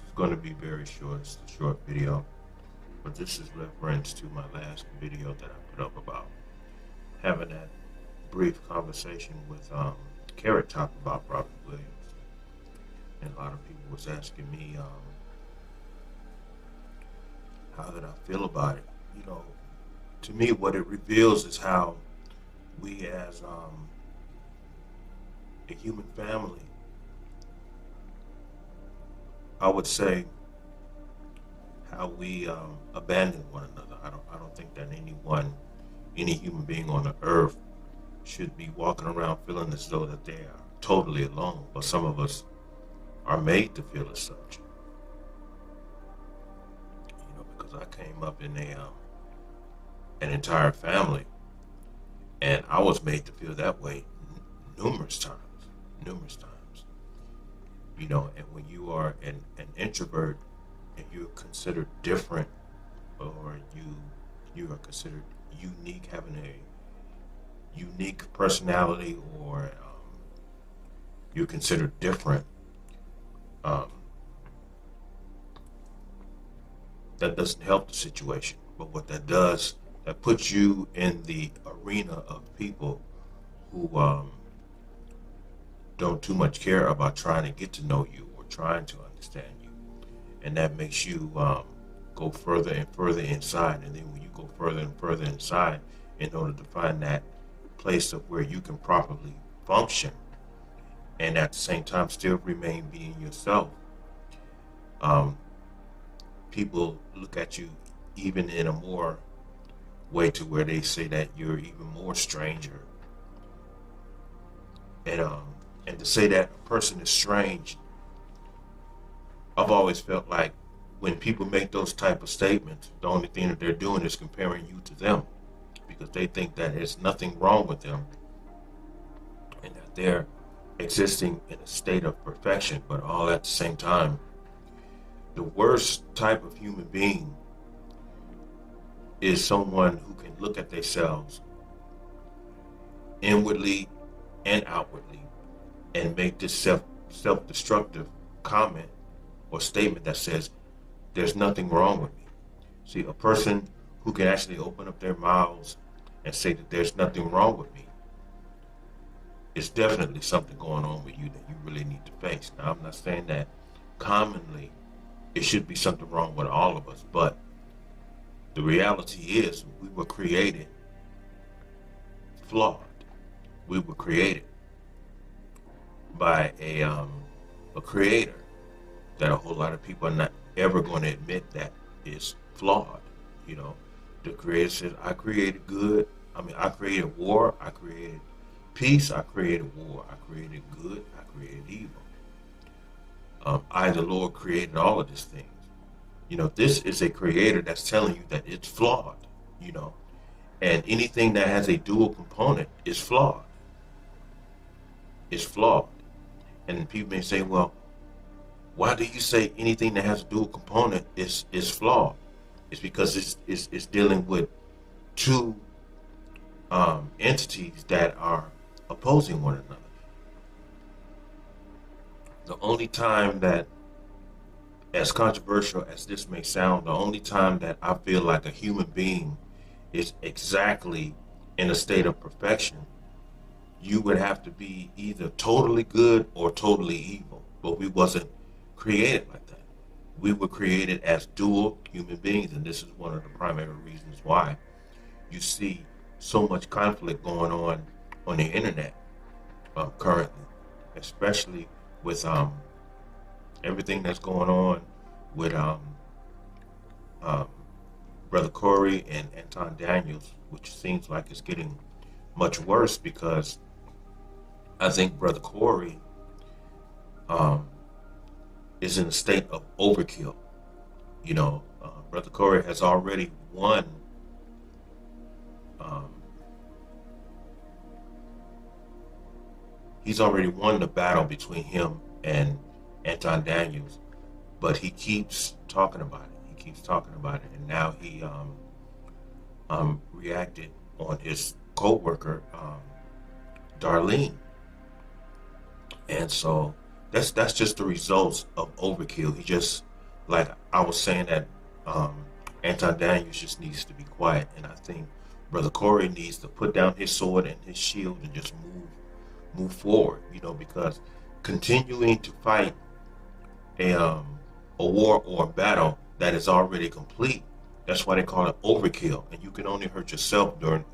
is going to be very short. It's a short video, but this is reference to my last video that I put up about having that brief conversation with Carrot Top about Robert Williams. And a lot of people was asking me how did I feel about it. You know, to me, what it reveals is how we as a human family, I would say, how we abandon one another. I don't think that any human being on the earth should be walking around feeling as though that they are totally alone. But some of us are made to feel as such. You know, because I came up in an entire family, and I was made to feel that way numerous times, numerous times. You know, and when you are an introvert and you're considered different, or you are considered unique, having a unique personality, or you're considered different, um, that doesn't help the situation. But what that does, that puts you in the arena of people who don't too much care about trying to get to know you or trying to understand you, and that makes you go further and further inside. And then when you go further and further inside, in order to find that place of where you can properly function and at the same time still remain being yourself, um, people look at you even in a more way to where they say that you're even more stranger. And to say that a person is strange, I've always felt like when people make those type of statements, the only thing that they're doing is comparing you to them, because they think that there's nothing wrong with them and that they're existing in a state of perfection. But all at the same time, the worst type of human being is someone who can look at themselves inwardly and outwardly and make this self-destructive comment or statement that says there's nothing wrong with me. See, a person who can actually open up their mouths and say that there's nothing wrong with me, it's definitely something going on with you that you really need to face. Now, I'm not saying that commonly it should be something wrong with all of us, but the reality is we were created flawed. We were created by a creator that a whole lot of people are not ever going to admit that is flawed. You know, the creator says, I created good. I created war. I created peace. I created war. I created good. I created evil. I, the Lord, created all of these things. You know, this is a creator that's telling you that it's flawed, you know, and anything that has a dual component is flawed. It's flawed. And people may say, well, why do you say anything that has a dual component is flawed? It's because it's dealing with two entities that are opposing one another. The only time that, as controversial as this may sound, the only time that I feel like a human being is exactly in a state of perfection, you would have to be either totally good or totally evil. But we wasn't created like that. We were created as dual human beings, and this is one of the primary reasons why you see so much conflict going on the internet currently, especially with everything that's going on with Brother Corey and Anton Daniels, which seems like it's getting much worse, because I think Brother Corey is in a state of overkill. You know, Brother Corey has already won he's already won the battle between him and Anton Daniels, but he keeps talking about it. He keeps talking about it, and now he reacted on his co-worker Darlene, and so that's just the results of overkill. like I was saying that um, Anton Daniels just needs to be quiet, and I think Brother Corey needs to put down his sword and his shield and just move forward. Because continuing to fight a um, a war or a battle that is already complete, that's why they call it overkill, and you can only hurt yourself during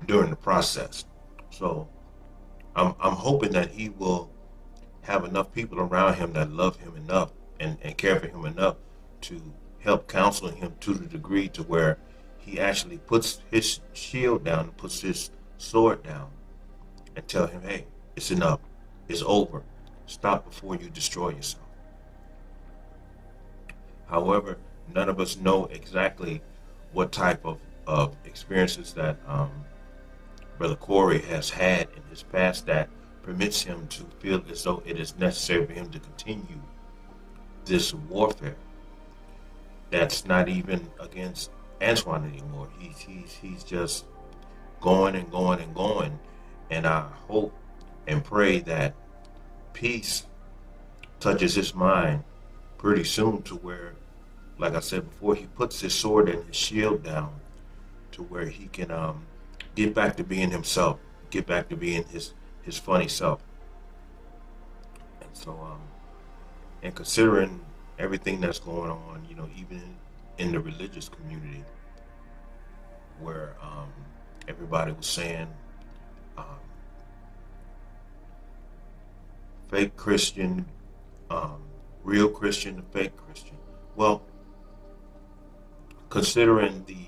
the process. So I'm hoping that he will have enough people around him that love him enough and care for him enough to help counsel him to the degree to where he actually puts his shield down and puts his sword down and tell him, hey, it's enough. It's over. Stop before you destroy yourself. However, none of us know exactly what type of experiences that Brother Corey has had in his past that permits him to feel as though it is necessary for him to continue this warfare that's not even against Antoine anymore. He's just going and going and going. And I hope and pray that peace touches his mind pretty soon to where, like I said before, he puts his sword and his shield down to where he can get back to being himself, get back to being his funny self. And so, and considering everything that's going on, even in the religious community, where everybody was saying um, fake Christian, real Christian, and fake Christian. Well, considering the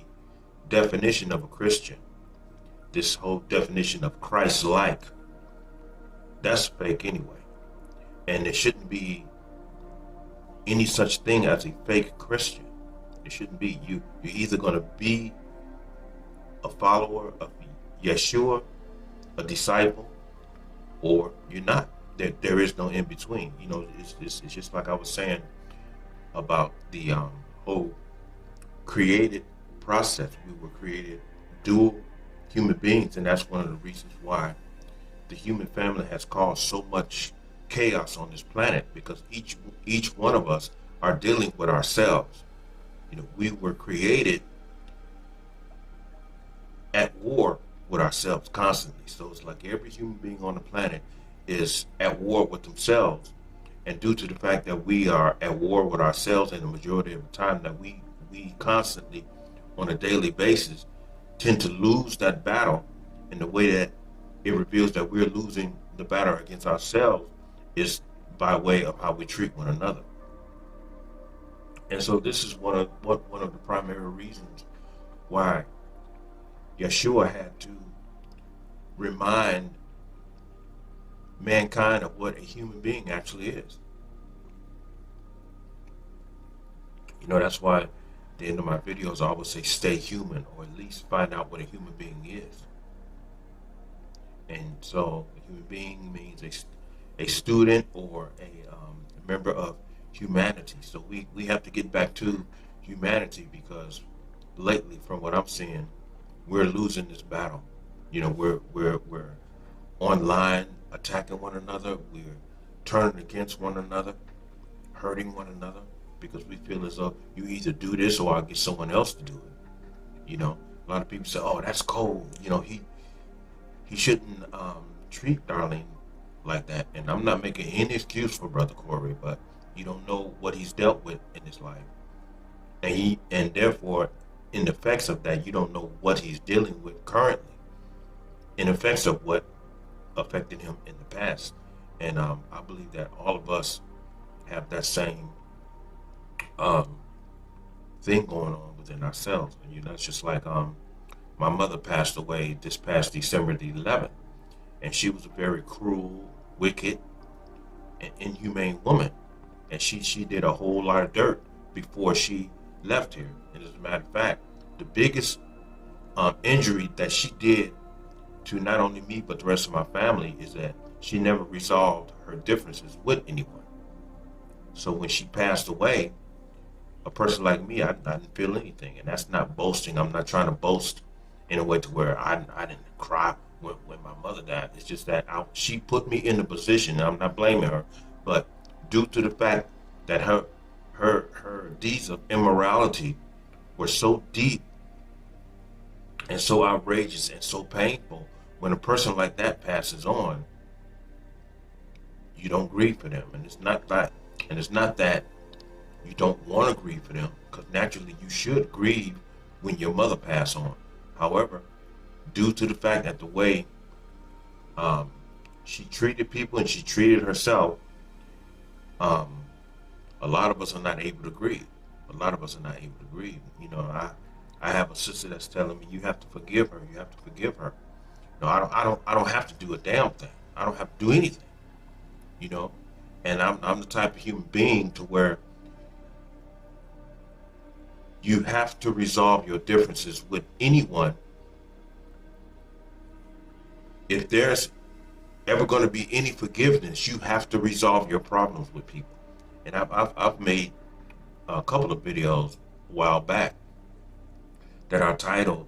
definition of a Christian, this whole definition of Christ-like, that's fake anyway. And there shouldn't be any such thing as a fake Christian. It shouldn't be. You're either going to be a follower of Yeshua, a disciple, or you're not. There is no in between. It's just like I was saying about the whole created process. We were created dual human beings, and that's one of the reasons why the human family has caused so much chaos on this planet, because each one of us are dealing with ourselves. We were created at war with ourselves constantly. So it's like every human being on the planet is at war with themselves. And due to the fact that we are at war with ourselves, and the majority of the time that we constantly on a daily basis tend to lose that battle, in the way that it reveals that we're losing the battle against ourselves is by way of how we treat one another. And so this is one of the primary reasons why Yeshua had to remind mankind of what a human being actually is. That's why at the end of my videos I always say stay human, or at least find out what a human being is. And so a human being means a student or a member of humanity. So we have to get back to humanity, because lately, from what I'm seeing, we're losing this battle. We're online attacking one another. We're turning against one another, hurting one another, because we feel as though you either do this or I'll get someone else to do it. A lot of people say, "Oh, that's cold." He shouldn't treat Darlene like that. And I'm not making any excuse for Brother Corey, but you don't know what he's dealt with in his life, and therefore, in the effects of that, you don't know what he's dealing with currently, in effects of what affected him in the past. And I believe that all of us have that same thing going on within ourselves. And it's just like my mother passed away this past December the 11th, and she was a very cruel, wicked, and inhumane woman. And she did a whole lot of dirt before she left here. And as a matter of fact, the biggest injury that she did to not only me but the rest of my family is that she never resolved her differences with anyone. So when she passed away, a person like me, I didn't feel anything. And that's not boasting. I'm not trying to boast in a way to where I didn't cry when my mother died. It's just that she put me in a position, and I'm not blaming her, but due to the fact that her her deeds of immorality were so deep and so outrageous and so painful. When a person like that passes on, you don't grieve for them, and it's not that you don't want to grieve for them, because naturally you should grieve when your mother passed on. However, due to the fact that the way she treated people and she treated herself, um, a lot of us are not able to grieve. A lot of us are not able to grieve. I have a sister that's telling me, you have to forgive her. You have to forgive her. No, I don't have to do a damn thing. I don't have to do anything. You know, and I'm the type of human being to where you have to resolve your differences with anyone. If there's ever going to be any forgiveness, you have to resolve your problems with people. And I've made a couple of videos a while back that are titled,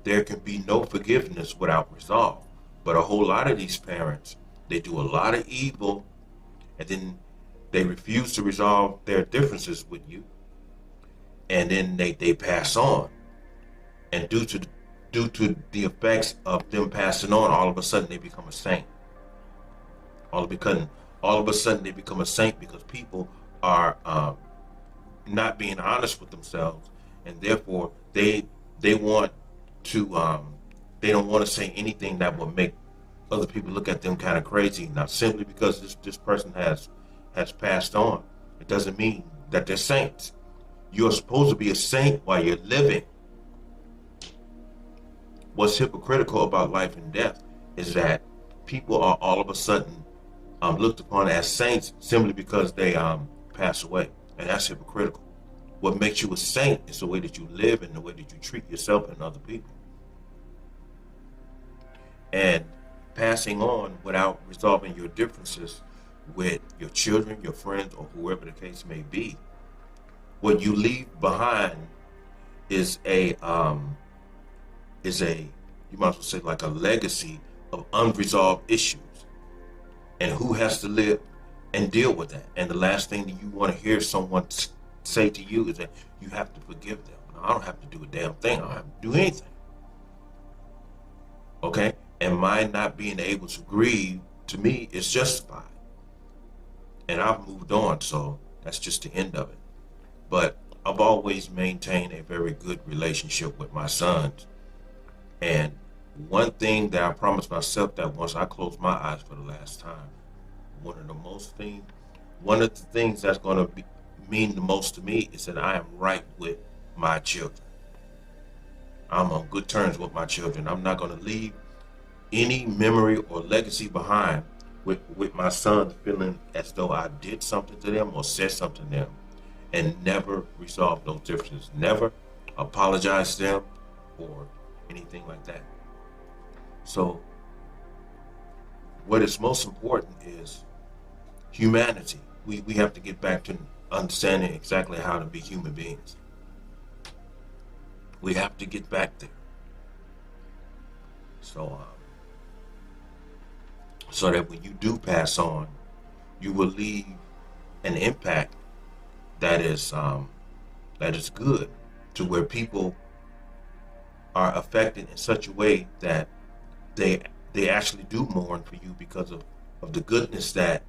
There Can Be No Forgiveness Without Resolve. But a whole lot of these parents, they do a lot of evil, and then they refuse to resolve their differences with you, and then they pass on. And due to the effects of them passing on, all of a sudden they become a saint. All of a sudden they become a saint because people are not being honest with themselves, and therefore they want to they don't want to say anything that will make other people look at them kind of crazy. Now, simply because this person has passed on, it doesn't mean that they're saints. You're supposed to be a saint while you're living. What's hypocritical about life and death is that people are all of a sudden looked upon as saints simply because they pass away, and that's hypocritical. What makes you a saint is the way that you live and the way that you treat yourself and other people. And passing on without resolving your differences with your children, your friends, or whoever the case may be, what you leave behind is a you might as well say like a legacy of unresolved issues, and who has to live and deal with that. And the last thing that you want to hear someone say to you is that you have to forgive them. No, I don't have to do a damn thing. I don't have to do anything. Okay? And my not being able to grieve, to me, is justified. And I've moved on, so that's just the end of it. But I've always maintained a very good relationship with my sons. And one thing that I promised myself, that once I close my eyes for the last time, one of the things that's going to mean the most to me is that I am right with my children. I'm on good terms with my children. I'm not going to leave any memory or legacy behind with my sons feeling as though I did something to them or said something to them, and never resolve those differences, never apologize to them or anything like that. So what is most important is humanity. We have to get back to understanding exactly how to be human beings. We have to get back there. So that when you do pass on, you will leave an impact that is good, to where people are affected in such a way that they actually do mourn for you because of the goodness that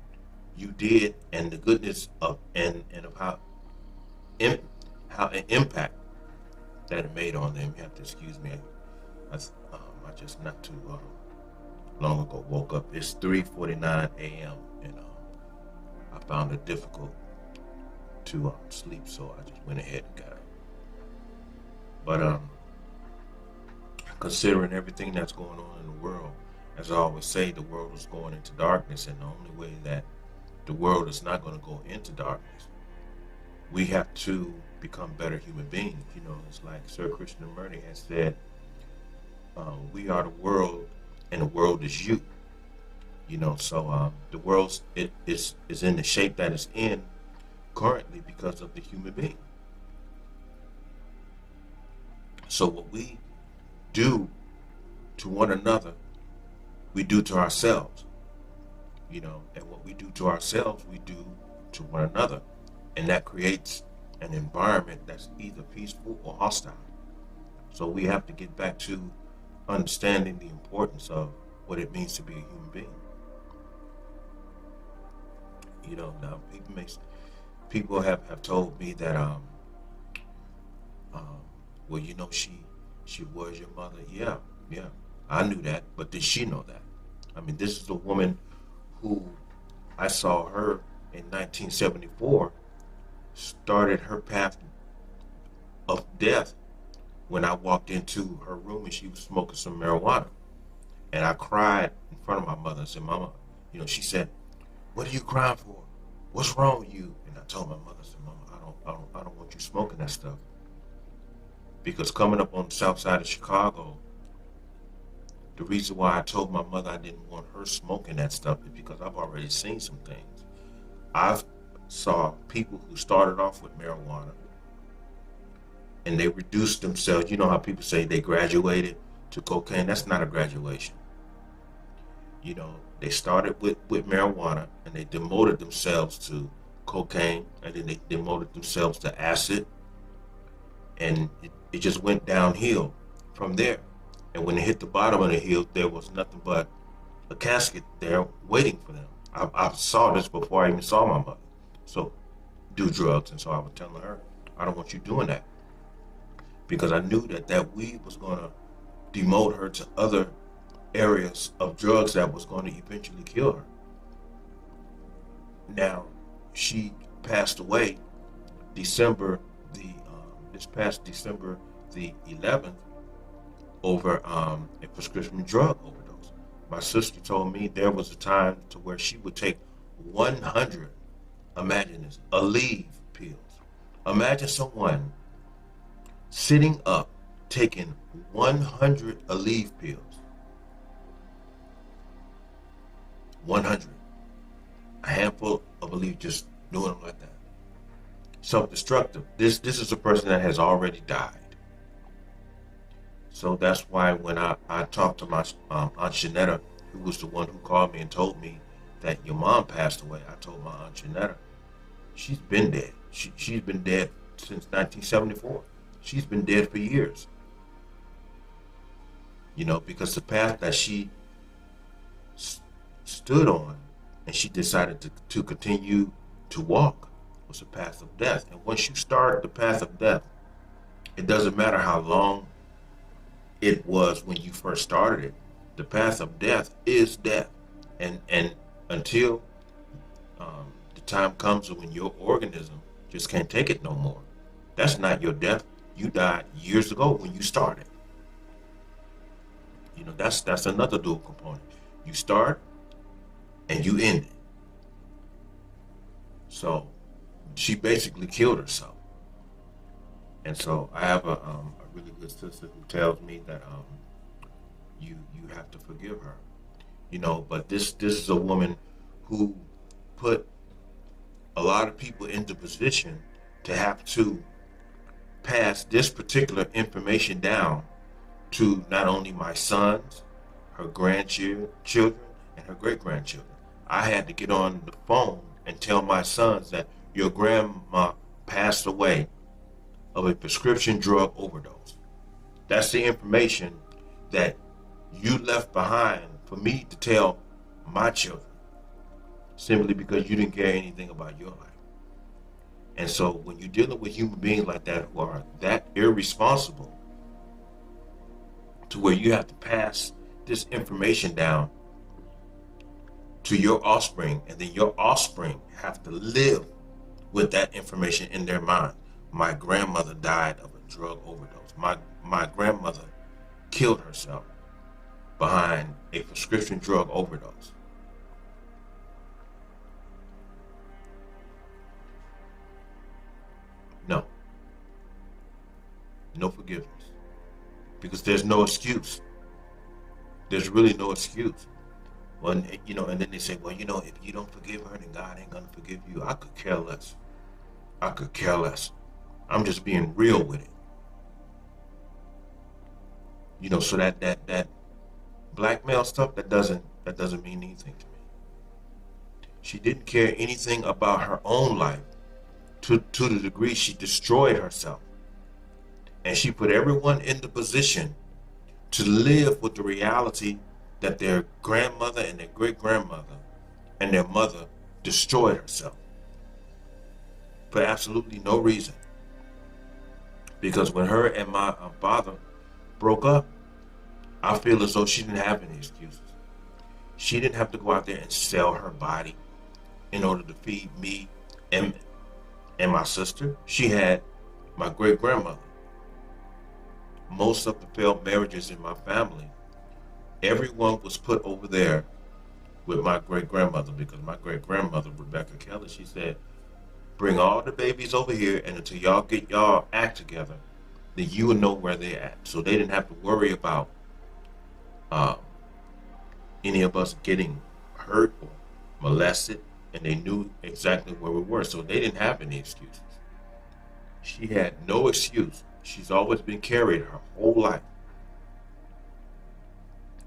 you did, and the goodness of and of how an impact that it made on them. You have to excuse me. I just not too long ago woke up. It's 3:49 a.m. and I found it difficult to sleep, so I just went ahead and got up. But considering everything that's going on in the world, as I always say, the world is going into darkness, and the only way that the world is not going to go into darkness, we have to become better human beings. You know, it's like Sir Krishnamurti has said, we are the world and the world is you. You know, so the world is in the shape that it's in currently because of the human being. So what we do to one another, we do to ourselves. You know, and what we do to ourselves, we do to one another. And that creates an environment that's either peaceful or hostile. So we have to get back to understanding the importance of what it means to be a human being. Now people have told me that um well, she was your mother. Yeah, yeah. I knew that, but did she know that? I mean, this is a woman who I saw her in 1974 started her path of death when I walked into her room and she was smoking some marijuana. And I cried in front of my mother and said, Mama, she said, what are you crying for? What's wrong with you? And I told my mother, I said, Mama, I don't want you smoking that stuff. Because coming up on the south side of Chicago, the reason why I told my mother I didn't want her smoking that stuff is because I've already seen some things. I've saw people who started off with marijuana and they reduced themselves. You know how people say they graduated to cocaine? That's not a graduation. They started with marijuana and they demoted themselves to cocaine, and then they demoted themselves to acid, and it just went downhill from there. And when they hit the bottom of the hill, there was nothing but a casket there waiting for them. I saw this before I even saw my mother. So do drugs, and so I was telling her, I don't want you doing that, because I knew that weed was going to demote her to other areas of drugs that was going to eventually kill her. Now, she passed away this past December the 11th over a prescription drug overdose. My sister told me there was a time to where she would take 100, imagine this, Aleve pills. Imagine someone sitting up taking 100 Aleve pills. 100. A handful of Aleve, just doing them like that. Self-destructive. This is a person that has already died. So that's why when I talked to my Aunt Shanetta, who was the one who called me and told me that your mom passed away, I told my Aunt Shanetta, she's been dead. She's been dead since 1974. She's been dead for years. Because the path that she stood on and she decided to continue to walk was a path of death. And once you start the path of death, it doesn't matter how long it was when you first started it. The path of death is death. And until the time comes when your organism just can't take it no more. That's not your death. You died years ago when you started. That's another dual component. You start and you end it. So she basically killed herself. And so I have a really good sister who tells me that you have to forgive her. But this is a woman who put a lot of people into position to have to pass this particular information down to not only my sons, her grandchildren, and her great-grandchildren. I had to get on the phone and tell my sons that your grandma passed away of a prescription drug overdose. That's the information that you left behind for me to tell my children, simply because you didn't care anything about your life. And so when you're dealing with human beings like that who are that irresponsible to where you have to pass this information down to your offspring, and then your offspring have to live with that information in their mind. My grandmother died of a drug overdose. My grandmother killed herself behind a prescription drug overdose. No. No forgiveness. Because there's no excuse. There's really no excuse. Well, and then they say, well, if you don't forgive her, then God ain't gonna forgive you. I could care less. I could care less. I'm just being real with it. So that blackmail stuff, that doesn't mean anything to me. She didn't care anything about her own life to the degree she destroyed herself. And she put everyone in the position to live with the reality that their grandmother and their great grandmother and their mother destroyed herself for absolutely no reason. Because when her and my father broke up, I feel as though she didn't have any excuses. She didn't have to go out there and sell her body in order to feed me and my sister. She had my great grandmother. Most of the failed marriages in my family, everyone was put over there with my great grandmother, because my great grandmother, Rebecca Kelly, she said, bring all the babies over here, and until y'all get y'all act together, then you will know where they're at. So they didn't have to worry about uh, any of us getting hurt or molested, and they knew exactly where we were. So they didn't have any excuses. She had no excuse. She's always been carried her whole life.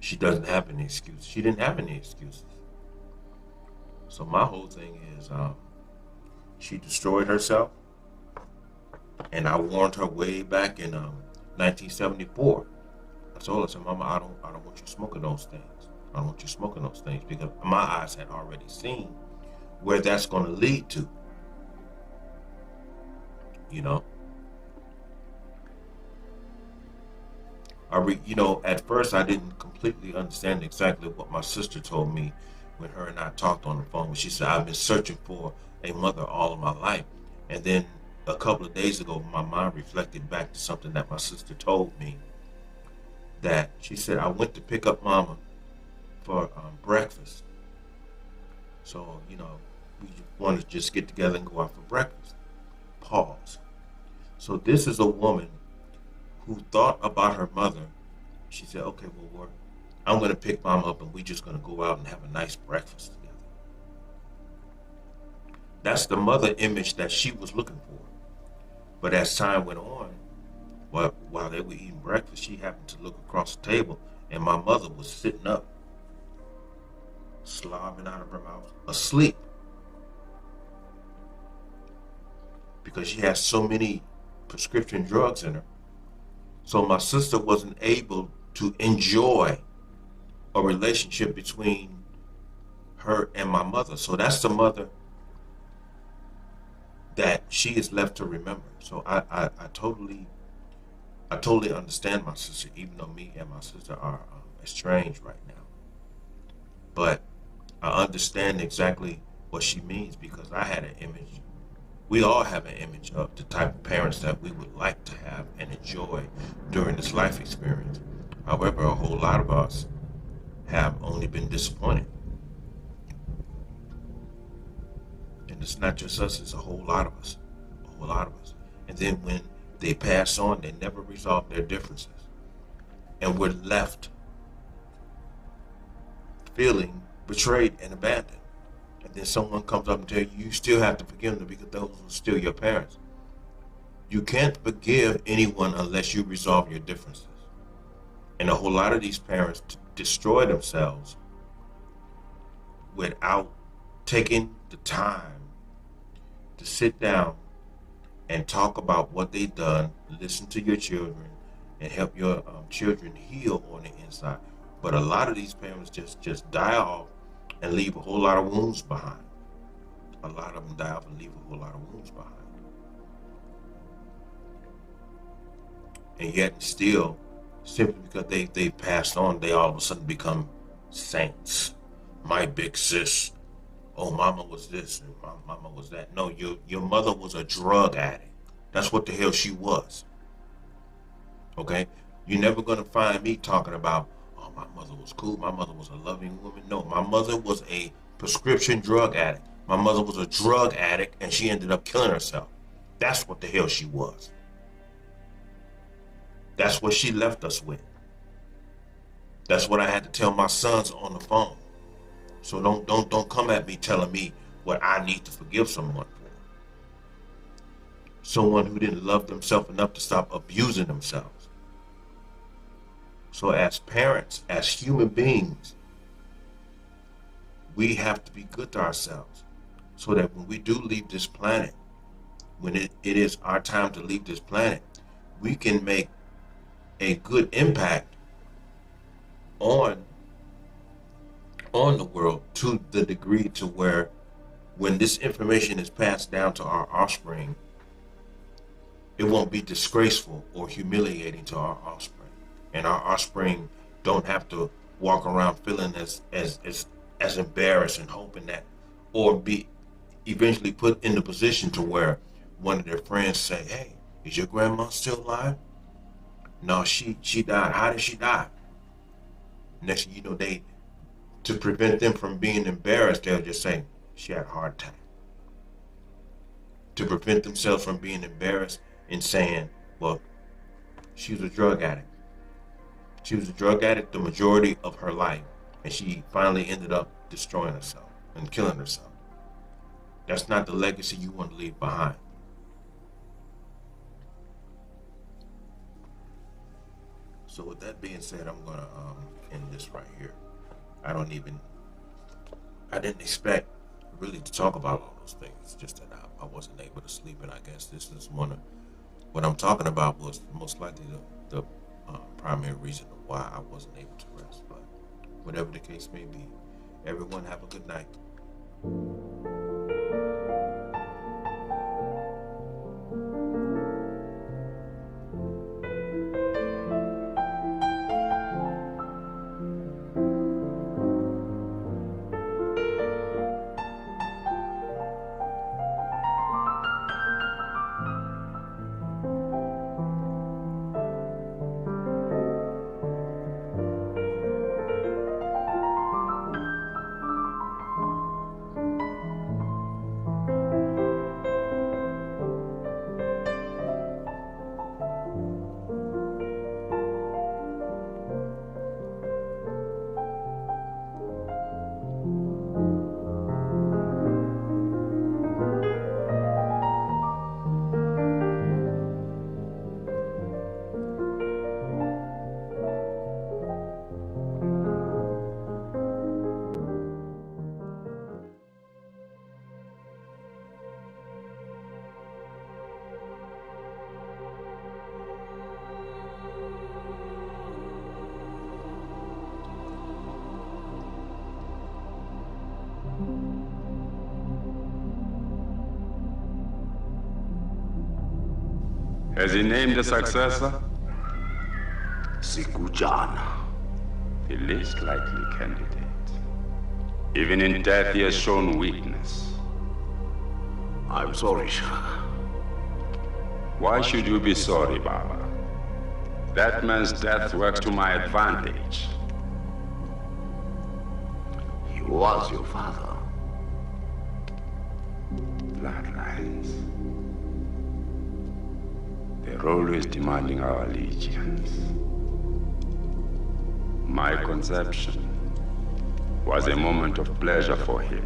She doesn't have any excuses. She didn't have any excuses. So my whole thing is, she destroyed herself, and I warned her way back in 1974. I told her, I said, Mama, I don't want you smoking those things. I don't want you smoking those things, because my eyes had already seen where that's going to lead to. You know, at first I didn't completely understand exactly what my sister told me when her and I talked on the phone. She said, I've been searching for a mother all of my life. And then a couple of days ago, my mind reflected back to something that my sister told me, that she said, I went to pick up Mama for breakfast. So, we wanted to just get together and go out for breakfast. Pause. So this is a woman who thought about her mother. She said, okay, well, I'm going to pick Mama up, and we're just going to go out and have a nice breakfast together. That's the mother image that she was looking for. But as time went on, while they were eating breakfast, she happened to look across the table, and my mother was sitting up, slobbing out of her mouth, asleep. Because she has so many prescription drugs in her. So my sister wasn't able to enjoy a relationship between her and my mother. So that's the mother that she is left to remember. So I totally understand my sister, even though me and my sister are estranged right now. But I understand exactly what she means, because I had an image. We all have an image of the type of parents that we would like to have and enjoy during this life experience. However, a whole lot of us have only been disappointed. And it's not just us, it's a whole lot of us. A whole lot of us. And then when they pass on, they never resolve their differences. And we're left feeling betrayed and abandoned. And then someone comes up and tells you still have to forgive them, because those are still your parents. You can't forgive anyone unless you resolve your differences. And a whole lot of these parents destroy themselves without taking the time to sit down and talk about what they've done, listen to your children, and help your children heal on the inside. But a lot of these parents just die off and leave a whole lot of wounds behind. A lot of them die off and leave a whole lot of wounds behind. And yet still, simply because they passed on, they all of a sudden become saints. My big sis, oh, mama was this and my mama was that. No, your mother was a drug addict. That's what the hell she was. Okay? You're never going to find me talking about, oh, my mother was cool, my mother was a loving woman. No, my mother was a prescription drug addict. My mother was a drug addict, and she ended up killing herself. That's what the hell she was. That's what she left us with. That's what I had to tell my sons on the phone. So don't come at me telling me what I need to forgive someone for. Someone who didn't love themselves enough to stop abusing themselves. So as parents, as human beings, we have to be good to ourselves, so that when we do leave this planet, when it is our time to leave this planet, we can make a good impact on the world to the degree to where when this information is passed down to our offspring, it won't be disgraceful or humiliating to our offspring, and our offspring don't have to walk around feeling as embarrassed and hoping that, or be eventually put in the position to where one of their friends say, "Hey, is your grandma still alive?" No, she died. How did she die? Next thing you know, they, to prevent them from being embarrassed, they'll just say she had a heart attack. To prevent themselves from being embarrassed and saying, well, she was a drug addict. She was a drug addict the majority of her life, and she finally ended up destroying herself and killing herself. That's not the legacy you want to leave behind. So with that being said, I'm gonna end this right here. I didn't expect really to talk about all those things. It's just that I wasn't able to sleep, and I guess this is what I'm talking about was most likely the primary reason of why I wasn't able to rest. But whatever the case may be, everyone have a good night. Has he named a successor? Sikujana. The least likely candidate. Even in death, he has shown weakness. I'm sorry, Shah. Why should you be sorry, Baba? That man's death works to my advantage. He was your father. Bloodlines. They're always demanding our allegiance. My conception was a moment of pleasure for him,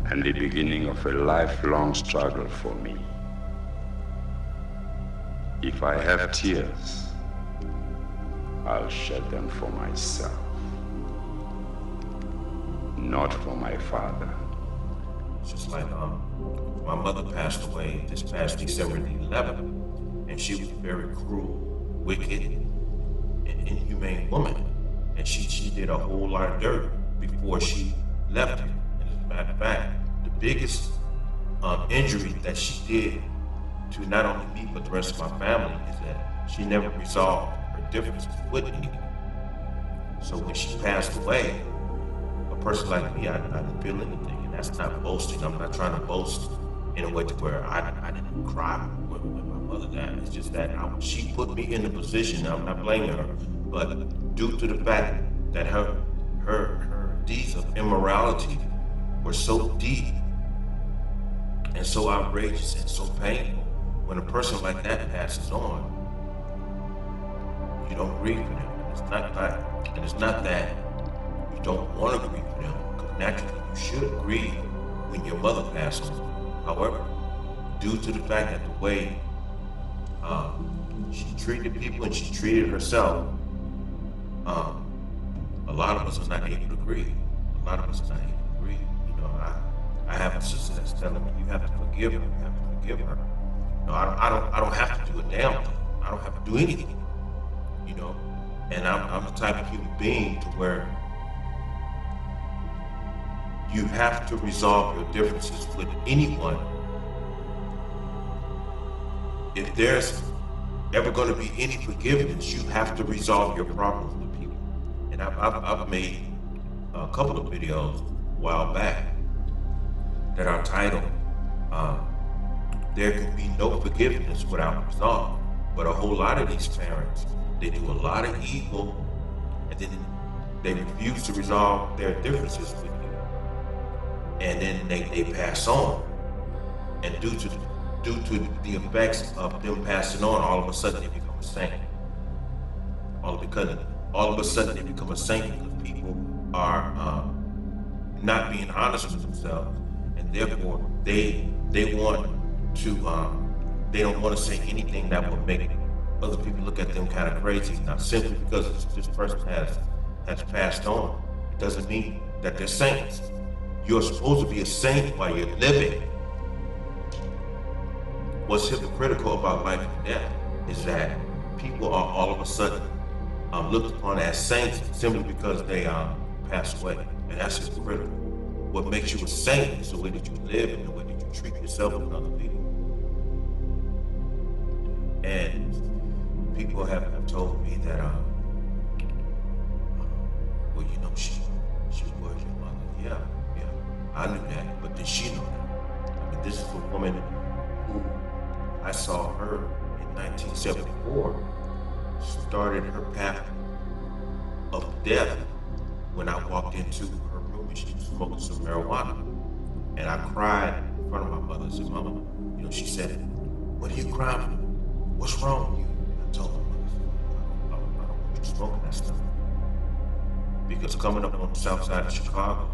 and the beginning of a lifelong struggle for me. If I have tears, I'll shed them for myself, not for my father. It's just like my mother passed away this past December the 11th, and she was a very cruel, wicked, and inhumane woman. And she did a whole lot of dirt before she left him. And as a matter of fact, the biggest injury that she did to not only me but the rest of my family is that she never resolved her differences with me. So when she passed away, a person like me, I didn't feel anything. And that's not boasting. I'm not trying to boast in a way to where I didn't cry when my mother died. It's just that she put me in the position, I'm not blaming her, but due to the fact that her deeds of immorality were so deep and so outrageous and so painful, when a person like that passes on, you don't grieve for them. It's not that you don't want to grieve for them, because naturally you should grieve when your mother passes on. However, due to the fact that the way she treated people and she treated herself, a lot of us are not able to grieve. A lot of us are not able to grieve. You know, I have a sister that's telling me, you have to forgive her, you have to forgive her. No, I don't have to do a damn thing. I don't have to do anything, you know. And I'm the type of human being to where you have to resolve your differences with anyone. If there's ever going to be any forgiveness, you have to resolve your problems with people. And I've made a couple of videos a while back that are titled, There Can Be No Forgiveness Without Resolve. But a whole lot of these parents, they do a lot of evil and then they refuse to resolve their differences with you. And then they pass on. And due to the effects of them passing on, all of a sudden they become a saint. All of a sudden they become a saint because people are not being honest with themselves, and therefore they want to they don't want to say anything that will make other people look at them kind of crazy. Now, simply because this person has passed on, it doesn't mean that they're saints. You're supposed to be a saint while you're living. What's hypocritical about life and death is that people are all of a sudden looked upon as saints simply because they pass away, and that's hypocritical. What makes you a saint is the way that you live and the way that you treat yourself and other people. And people have told me that, well, you know, she was your mother. Yeah, I knew that, but did she know that? I mean, this is a woman who I saw her in 1974, started her path of death when I walked into her room and she was smoking some marijuana. And I cried in front of my mother and said, Mama, you know, she said, what are you crying for? What's wrong with you? And I told her, I don't want you smoking that stuff. Because coming up on the south side of Chicago,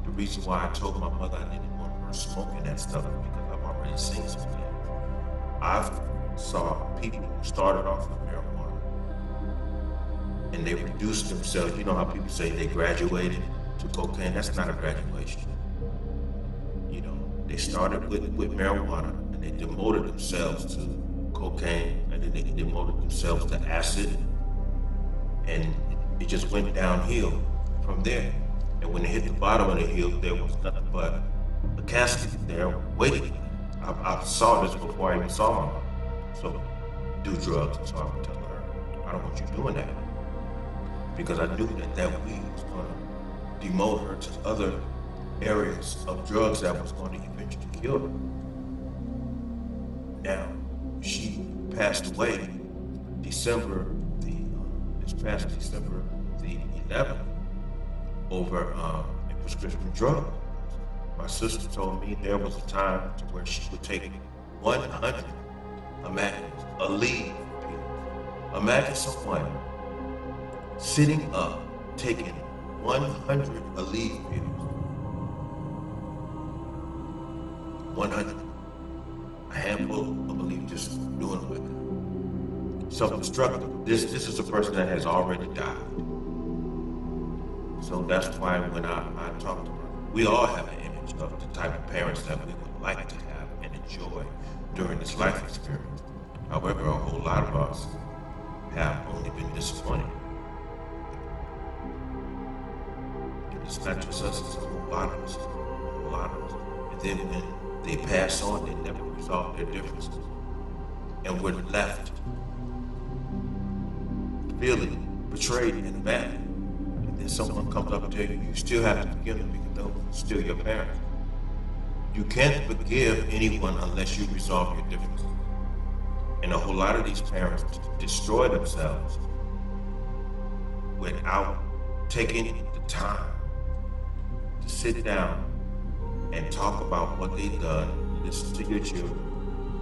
the reason why I told my mother I didn't want her smoking that stuff is because I've already seen some things. I've saw people who started off with marijuana and they reduced themselves. You know how people say they graduated to cocaine? That's not a graduation. You know, they started with marijuana and they demoted themselves to cocaine, and then they demoted themselves to acid, and it just went downhill from there. And when they hit the bottom of the hill, there was nothing but a casket there waiting. I saw this before I even saw my mom. So do drugs. And so I would tell her, I don't want you doing that. Because I knew that weed was going to demote her to other areas of drugs that was going to eventually kill her. Now, she passed away this past December the 11th, over a prescription drug. My sister told me there was a time to where she would take 100, imagine, a leave pills. Imagine someone sitting up taking 100 Aleve pills. 100. A handful of Aleve, just doing it with it. Self-destructive. This is a person that has already died. So that's why when I talk to her, we all have an image of the type of parents that we would like to have and enjoy during this life experience. However, a whole lot of us have only been disappointed. And it's not just us, it's a whole lot of us. A whole lot of us. And then when they pass on, they never resolve their differences. And we're left feeling betrayed and abandoned. And then someone comes up and tells you, you still have to forgive them because they're still your parents. You can't forgive anyone unless you resolve your differences. And a whole lot of these parents destroy themselves without taking the time to sit down and talk about what they've done, listen to your children,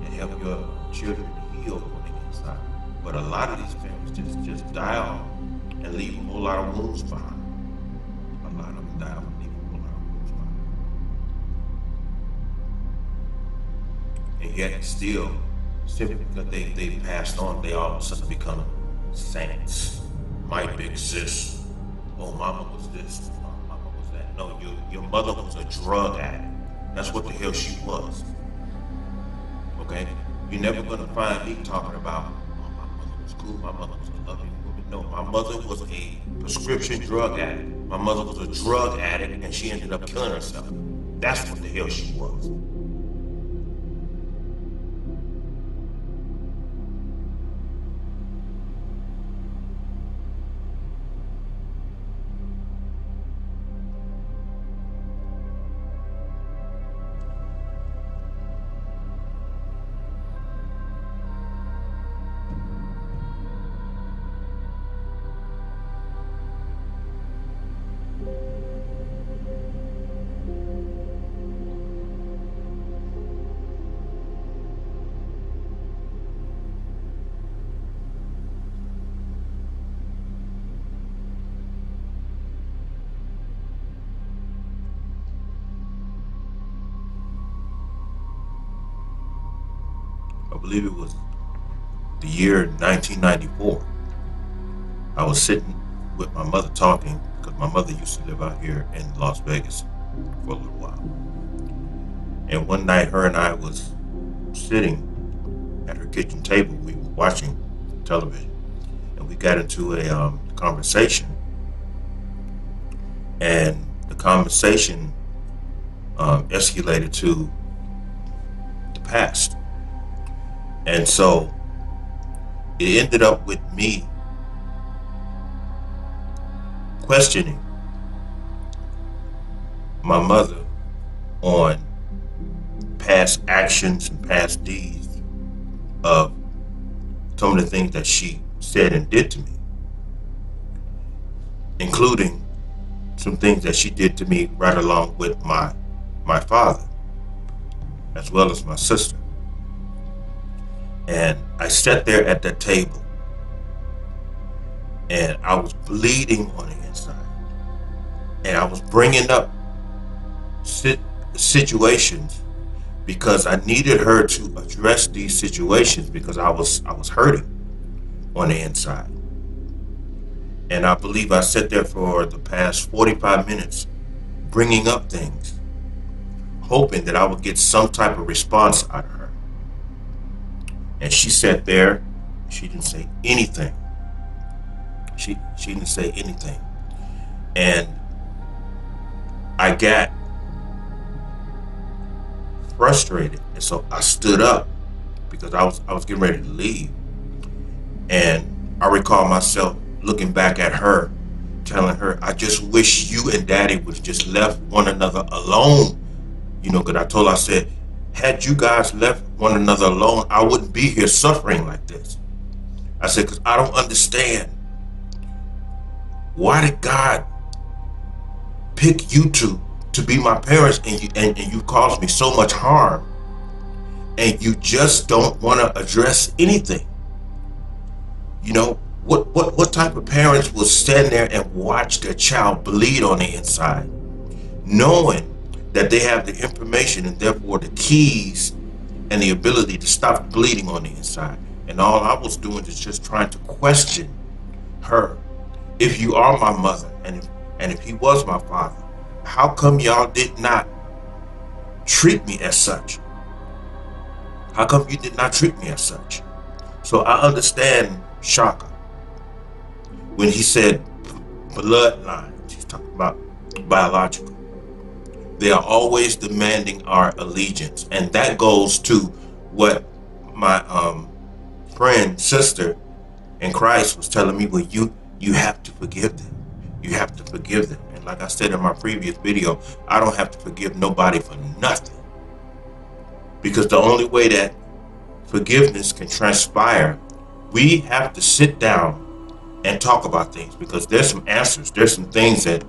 and help your children heal on the inside. But a lot of these parents just die off and leave a whole lot of wounds behind. A lot of them die off and leave a whole lot of wounds behind. And yet still, simply because they passed on, they all of a sudden become saints. My big sis. Oh, mama was this, mama was that. No, your mother was a drug addict. That's what the hell she was. Okay? You're never gonna find me talking about, oh, my mother was cool, my mother was a loving woman. No, my mother was a prescription drug addict. My mother was a drug addict and she ended up killing herself. That's what the hell she was. I believe it was the year 1994. I was sitting with my mother talking because my mother used to live out here in Las Vegas for a little while. And one night, her and I was sitting at her kitchen table. We were watching television, and we got into a conversation. And the conversation escalated to the past, and so it ended up with me questioning my mother on past actions and past deeds of some of the things that she said and did to me, including some things that she did to me right along with my father, as well as my sister. And I sat there at that table and I was bleeding on the inside. And I was bringing up situations because I needed her to address these situations because I was hurting on the inside. And I believe I sat there for the past 45 minutes bringing up things, hoping that I would get some type of response out of her. And she sat there, she didn't say anything. She didn't say anything. And I got frustrated. And so I stood up because I was getting ready to leave. And I recall myself looking back at her, telling her, I just wish you and Daddy would have just left one another alone. Because I told her, I said, had you guys left one another alone, I wouldn't be here suffering like this. I said, because I don't understand. Why did God pick you two to be my parents, and you caused me so much harm, and you just don't want to address anything? What type of parents will stand there and watch their child bleed on the inside, knowing that they have the information and therefore the keys and the ability to stop bleeding on the inside? And all I was doing is just trying to question her. If you are my mother, and if he was my father, how come y'all did not treat me as such? How come you did not treat me as such? So I understand Shaka when he said bloodline. He's talking about biological. They are always demanding our allegiance, and that goes to what my friend, sister in Christ was telling me. Well, you have to forgive them. You have to forgive them. And like I said in my previous video, I don't have to forgive nobody for nothing, because the only way that forgiveness can transpire, we have to sit down and talk about things, because there's some answers. There's some things that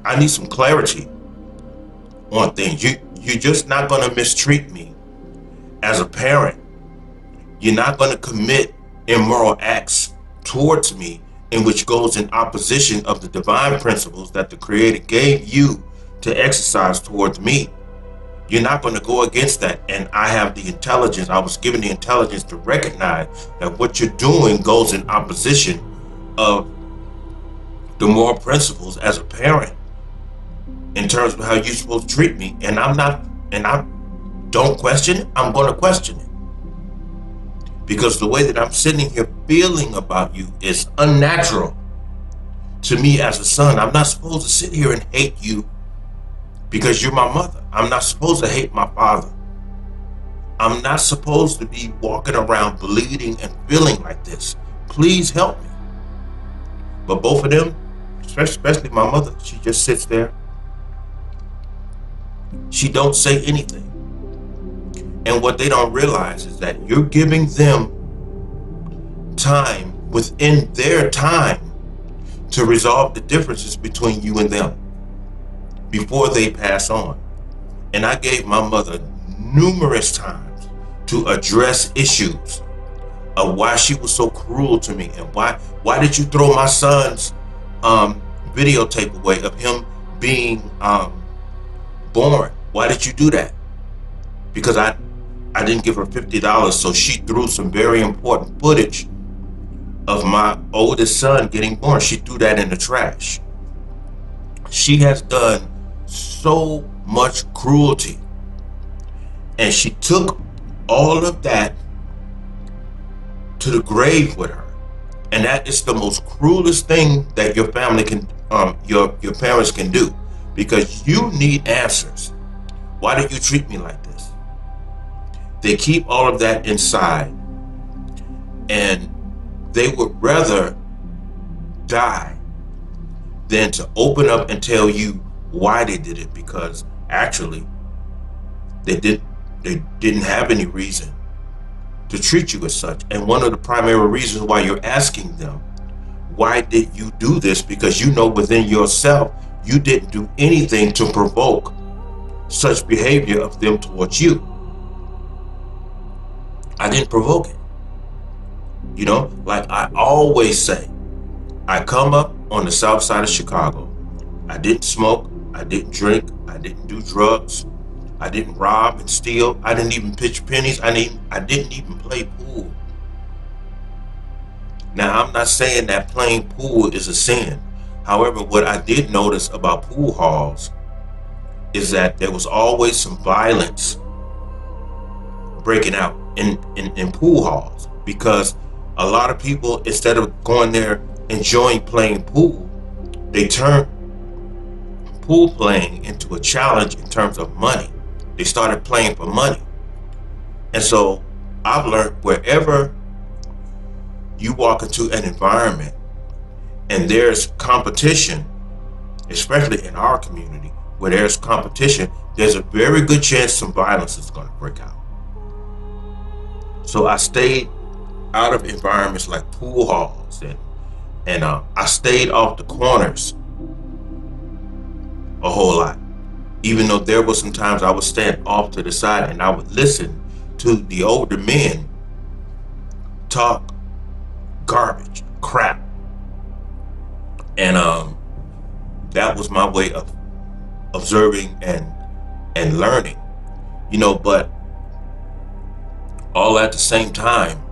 I need some clarity on things. You're just not going to mistreat me as a parent. You're not going to commit immoral acts towards me in which goes in opposition of the divine principles that the Creator gave you to exercise towards me. You're not going to go against that. And I have the intelligence. I was given the intelligence to recognize that what you're doing goes in opposition of the moral principles as a parent. in terms of how you're supposed to treat me, and I don't question it. I'm going to question it because the way that I'm sitting here feeling about you is unnatural to me as a son. I'm not supposed to sit here and hate you because you're my mother. I'm not supposed to hate my father. I'm not supposed to be walking around bleeding and feeling like this. Please help me. But both of them, especially my mother, she just sits there. She don't say anything. And what they don't realize is that you're giving them time within their time to resolve the differences between you and them before they pass on. And I gave my mother numerous times to address issues of why she was so cruel to me and why did you throw my son's videotape away of him being born? Why did you do that? Because I didn't give her $50, so she threw some very important footage of my oldest son getting born. She threw that in the trash. She has done so much cruelty, and she took all of that to the grave with her. And that is the most cruelest thing that your family can, your parents can do, because you need answers. Why did you treat me like this? They keep all of that inside, and they would rather die than to open up and tell you why they did it, because actually they didn't have any reason to treat you as such. And one of the primary reasons why you're asking them, why did you do this? Because you know within yourself you didn't do anything to provoke such behavior of them towards you. I didn't provoke it. You know, like I always say, I come up on the south side of Chicago. I didn't smoke, I didn't drink, I didn't do drugs, I didn't rob and steal, I didn't even pitch pennies, I didn't even play pool. Now, I'm not saying that playing pool is a sin. However, what I did notice about pool halls is that there was always some violence breaking out in pool halls, because a lot of people, instead of going there enjoying playing pool, they turn pool playing into a challenge in terms of money. They started playing for money. And so I've learned, wherever you walk into an environment and there's competition, especially in our community, where there's competition, there's a very good chance some violence is going to break out. So I stayed out of environments like pool halls, and I stayed off the corners a whole lot. Even though there were some times I would stand off to the side and I would listen to the older men talk garbage, crap. And that was my way of observing and learning, you know. But all at the same time,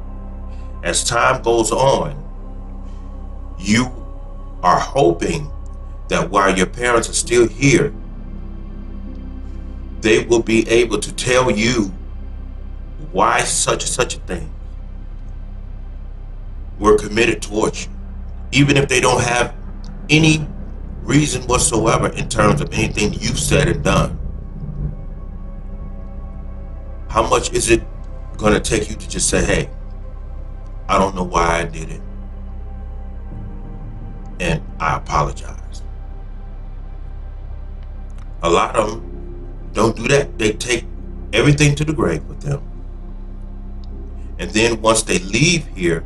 as time goes on, you are hoping that while your parents are still here, they will be able to tell you why such a thing were committed towards you, even if they don't have any reason whatsoever in terms of anything you've said and done. How much is it going to take you to just say, hey, I don't know why I did it, and I apologize? A lot of them don't do that. They take everything to the grave with them. And then once they leave here,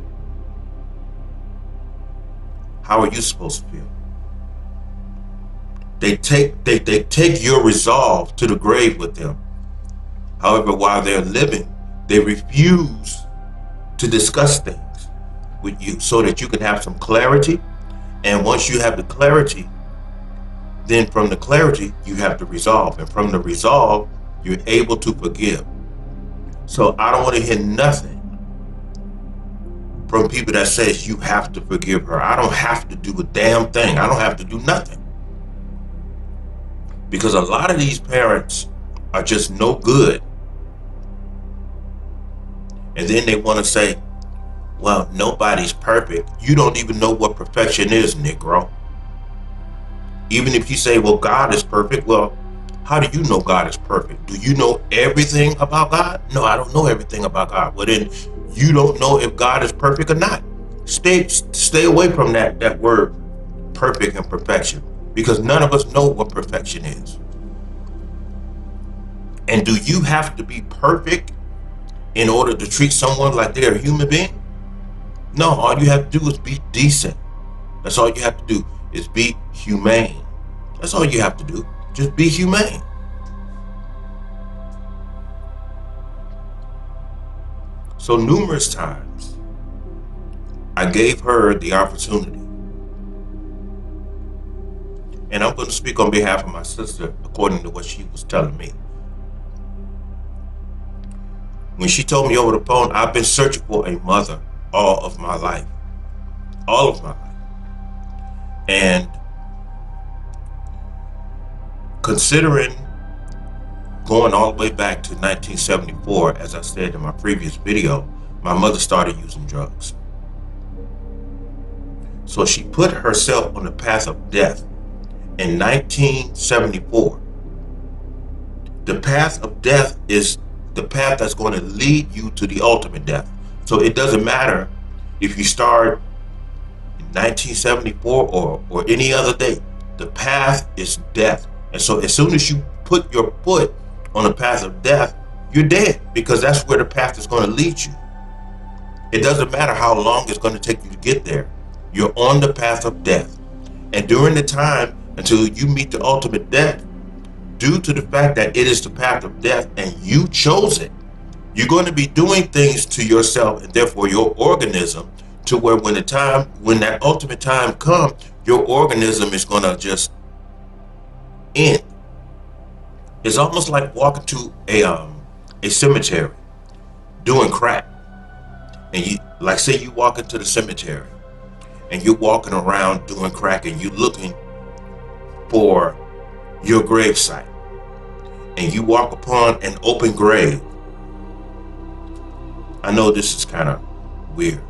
how are you supposed to feel? They take your resolve to the grave with them. However, while they're living, they refuse to discuss things with you so that you can have some clarity. And once you have the clarity, then from the clarity, you have the resolve. And from the resolve, you're able to forgive. So I don't want to hear nothing from people that says you have to forgive her. I don't have to do a damn thing. I don't have to do nothing. Because a lot of these parents are just no good. And then they want to say, well, nobody's perfect. You don't even know what perfection is, Negro. Even if you say, well, God is perfect, well, how do you know God is perfect? Do you know everything about God? No, I don't know everything about God. Well, then you don't know if God is perfect or not. Stay away from that word perfect and perfection, because none of us know what perfection is. And do you have to be perfect in order to treat someone like they're a human being? No, all you have to do is be decent. That's all you have to do is be humane. That's all you have to do. Just be humane. So numerous times, I gave her the opportunity. And I'm going to speak on behalf of my sister according to what she was telling me. When she told me over the phone, I've been searching for a mother all of my life. All of my life. And considering going all the way back to 1974, as I said in my previous video, my mother started using drugs. So she put herself on the path of death in 1974. The path of death is the path that's going to lead you to the ultimate death. So it doesn't matter if you start in 1974 or any other date. The path is death. And so as soon as you put your foot on the path of death, you're dead, because that's where the path is going to lead you. It doesn't matter how long it's going to take you to get there. You're on the path of death. And during the time until you meet the ultimate death, due to the fact that it is the path of death and you chose it, you're going to be doing things to yourself and therefore your organism, to where when that ultimate time comes, your organism is going to just end. It's almost like walking to a cemetery doing crack. And you, like, say you walk into the cemetery and you're walking around doing crack and you're looking for your gravesite, and you walk upon an open grave. I know this is kind of weird.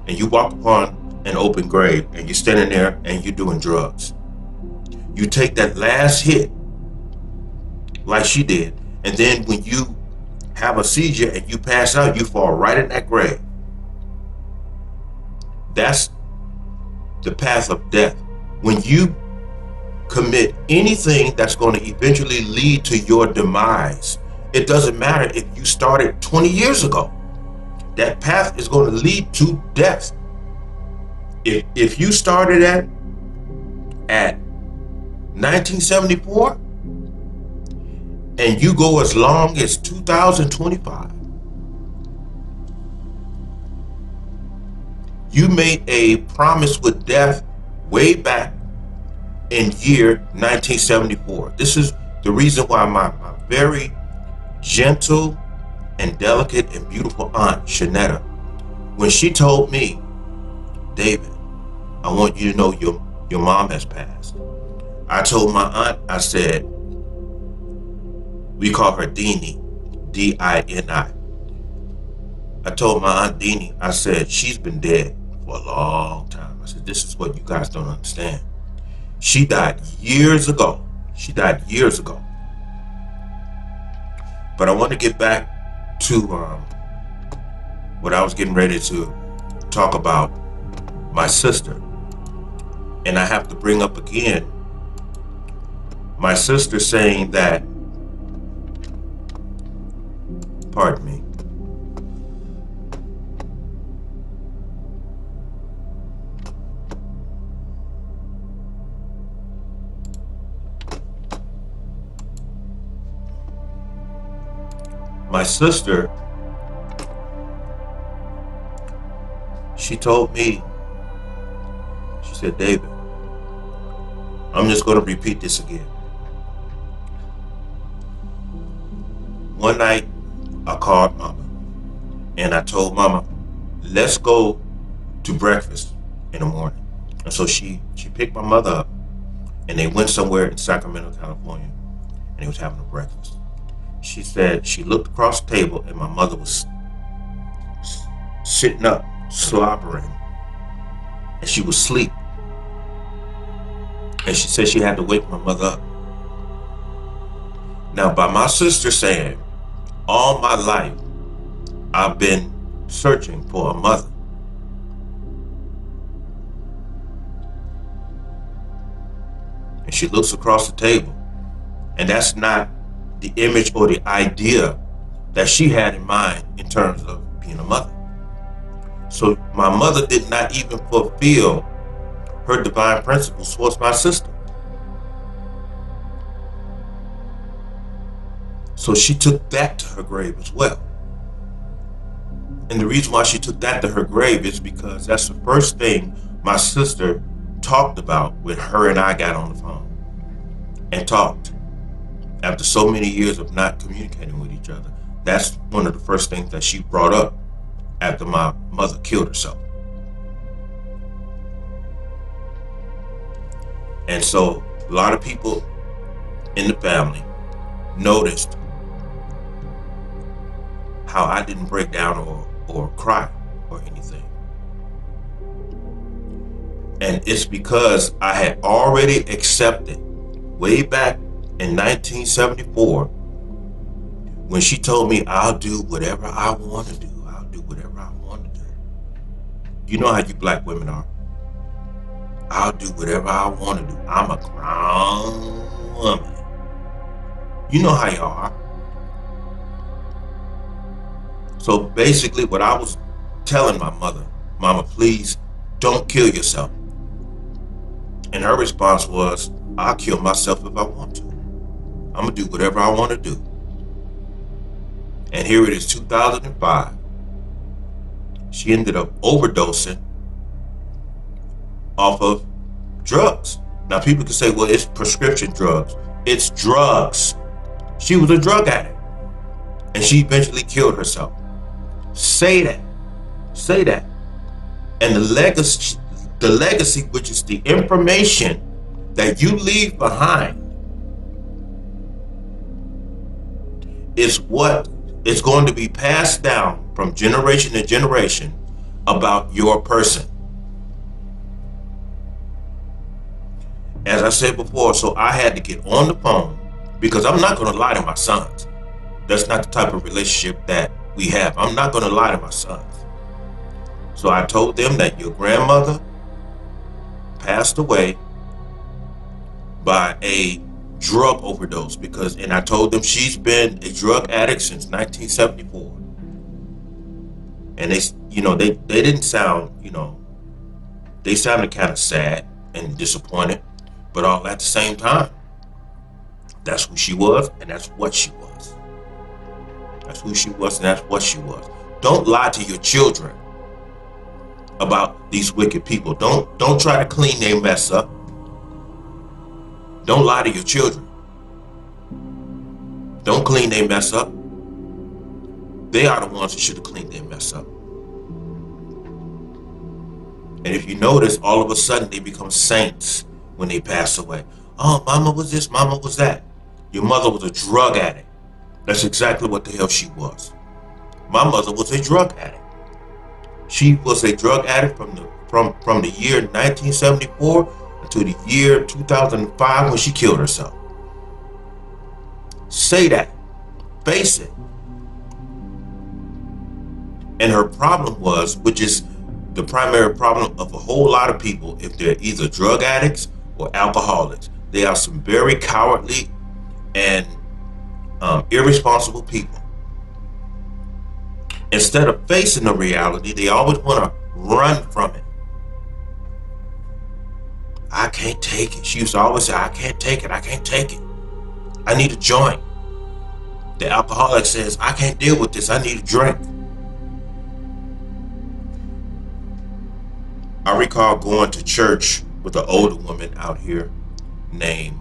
And you walk upon an open grave and you're standing there and you're doing drugs. You take that last hit like she did, and then when you have a seizure and you pass out, you fall right in that grave. That's the path of death. When you commit anything that's going to eventually lead to your demise, it doesn't matter if you started 20 years ago. That path is going to lead to death. If you started at 1974 and you go as long as 2025, you made a promise with death way back in year 1974. This is the reason why my very gentle and delicate and beautiful aunt, Shanetta, when she told me, David, I want you to know your mom has passed. I told my aunt, I said, we call her Deanie, D-I-N-I. I told my aunt Deanie, I said, she's been dead for a long time. I said, this is what you guys don't understand. She died years ago. She died years ago. But I want to get back to what I was getting ready to talk about, my sister. And I have to bring up again my sister saying that, pardon me, my sister, she told me, she said, David, I'm just going to repeat this again. One night, I called Mama, and I told Mama, let's go to breakfast in the morning. And so she picked my mother up, and they went somewhere in Sacramento, California, and they was having a breakfast. She said she looked across the table and my mother was sitting up, slobbering, and she was asleep. And she said she had to wake my mother up. Now, by my sister saying, all my life, I've been searching for a mother. And she looks across the table, and that's not the image or the idea that she had in mind in terms of being a mother. So my mother did not even fulfill her divine principles towards my sister. So she took that to her grave as well. And the reason why she took that to her grave is because that's the first thing my sister talked about when her and I got on the phone and talked. After so many years of not communicating with each other, that's one of the first things that she brought up after my mother killed herself. And so a lot of people in the family noticed how I didn't break down or cry or anything. And it's because I had already accepted way back in 1974 when she told me, I'll do whatever I want to do. I'll do whatever I want to do. You know how you black women are. I'll do whatever I want to do. I'm a grown woman. You know how y'all are. So basically what I was telling my mother, Mama, please don't kill yourself. And her response was, I'll kill myself if I want to. I'm going to do whatever I want to do. And here it is, 2005. She ended up overdosing off of drugs. Now people can say, well, it's prescription drugs. It's drugs. She was a drug addict. And she eventually killed herself. Say that. Say that. And the legacy, which is the information that you leave behind, is what is going to be passed down from generation to generation about your person. As I said before, so I had to get on the phone because I'm not going to lie to my sons. That's not the type of relationship that we have. I'm not going to lie to my sons. So I told them that your grandmother passed away by a drug overdose and I told them she's been a drug addict since 1974. And they didn't sound, they sounded kind of sad and disappointed, but all at the same time, that's who she was and that's what she was. That's who she was and that's what she was. Don't lie to your children about these wicked people. Don't try to clean their mess up. Don't lie to your children. Don't clean their mess up. They are the ones that should have cleaned their mess up. And if you notice, all of a sudden they become saints when they pass away. Oh, mama was this, mama was that. Your mother was a drug addict. That's exactly what the hell she was. My mother was a drug addict. She was a drug addict from the year 1974 to the year 2005 when she killed herself. Say that. Face it. And her problem was, which is the primary problem of a whole lot of people, if they're either drug addicts or alcoholics, they are some very cowardly and irresponsible people. Instead of facing the reality, they always want to run from it. I can't take it. She used to always say, I can't take it. I can't take it. I need a joint. The alcoholic says, I can't deal with this. I need a drink. I recall going to church with an older woman out here named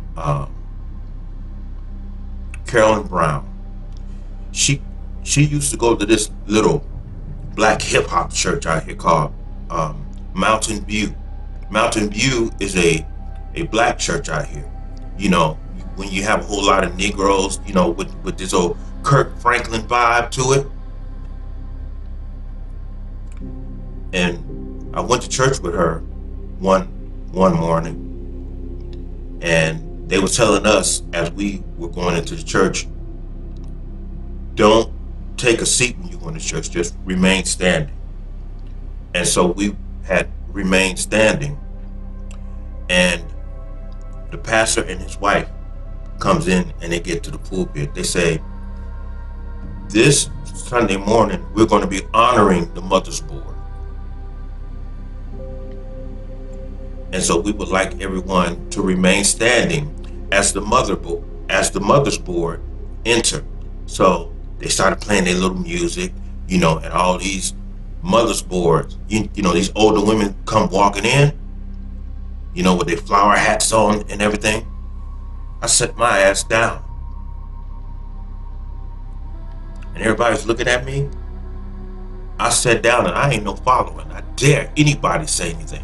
Carolyn Brown. She used to go to this little black hip hop church out here called Mountain View. Mountain View is a a black church out here. You know, when you have a whole lot of Negroes, you know, with this old Kirk Franklin vibe to it. And I went to church with her one morning, and they were telling us as we were going into the church, don't take a seat when you go into church, just remain standing. And so we had remained standing, and the pastor and his wife comes in and they get to the pulpit. They say, this Sunday morning, we're going to be honoring the Mother's Board. And so we would like everyone to remain standing as the Mother's Board enter. So they started playing their little music, you know, and all these Mother's Boards, you know, these older women come walking in, you know, with their flower hats on and everything. I set my ass down. And everybody's looking at me. I sat down and I ain't no following. I dare anybody say anything.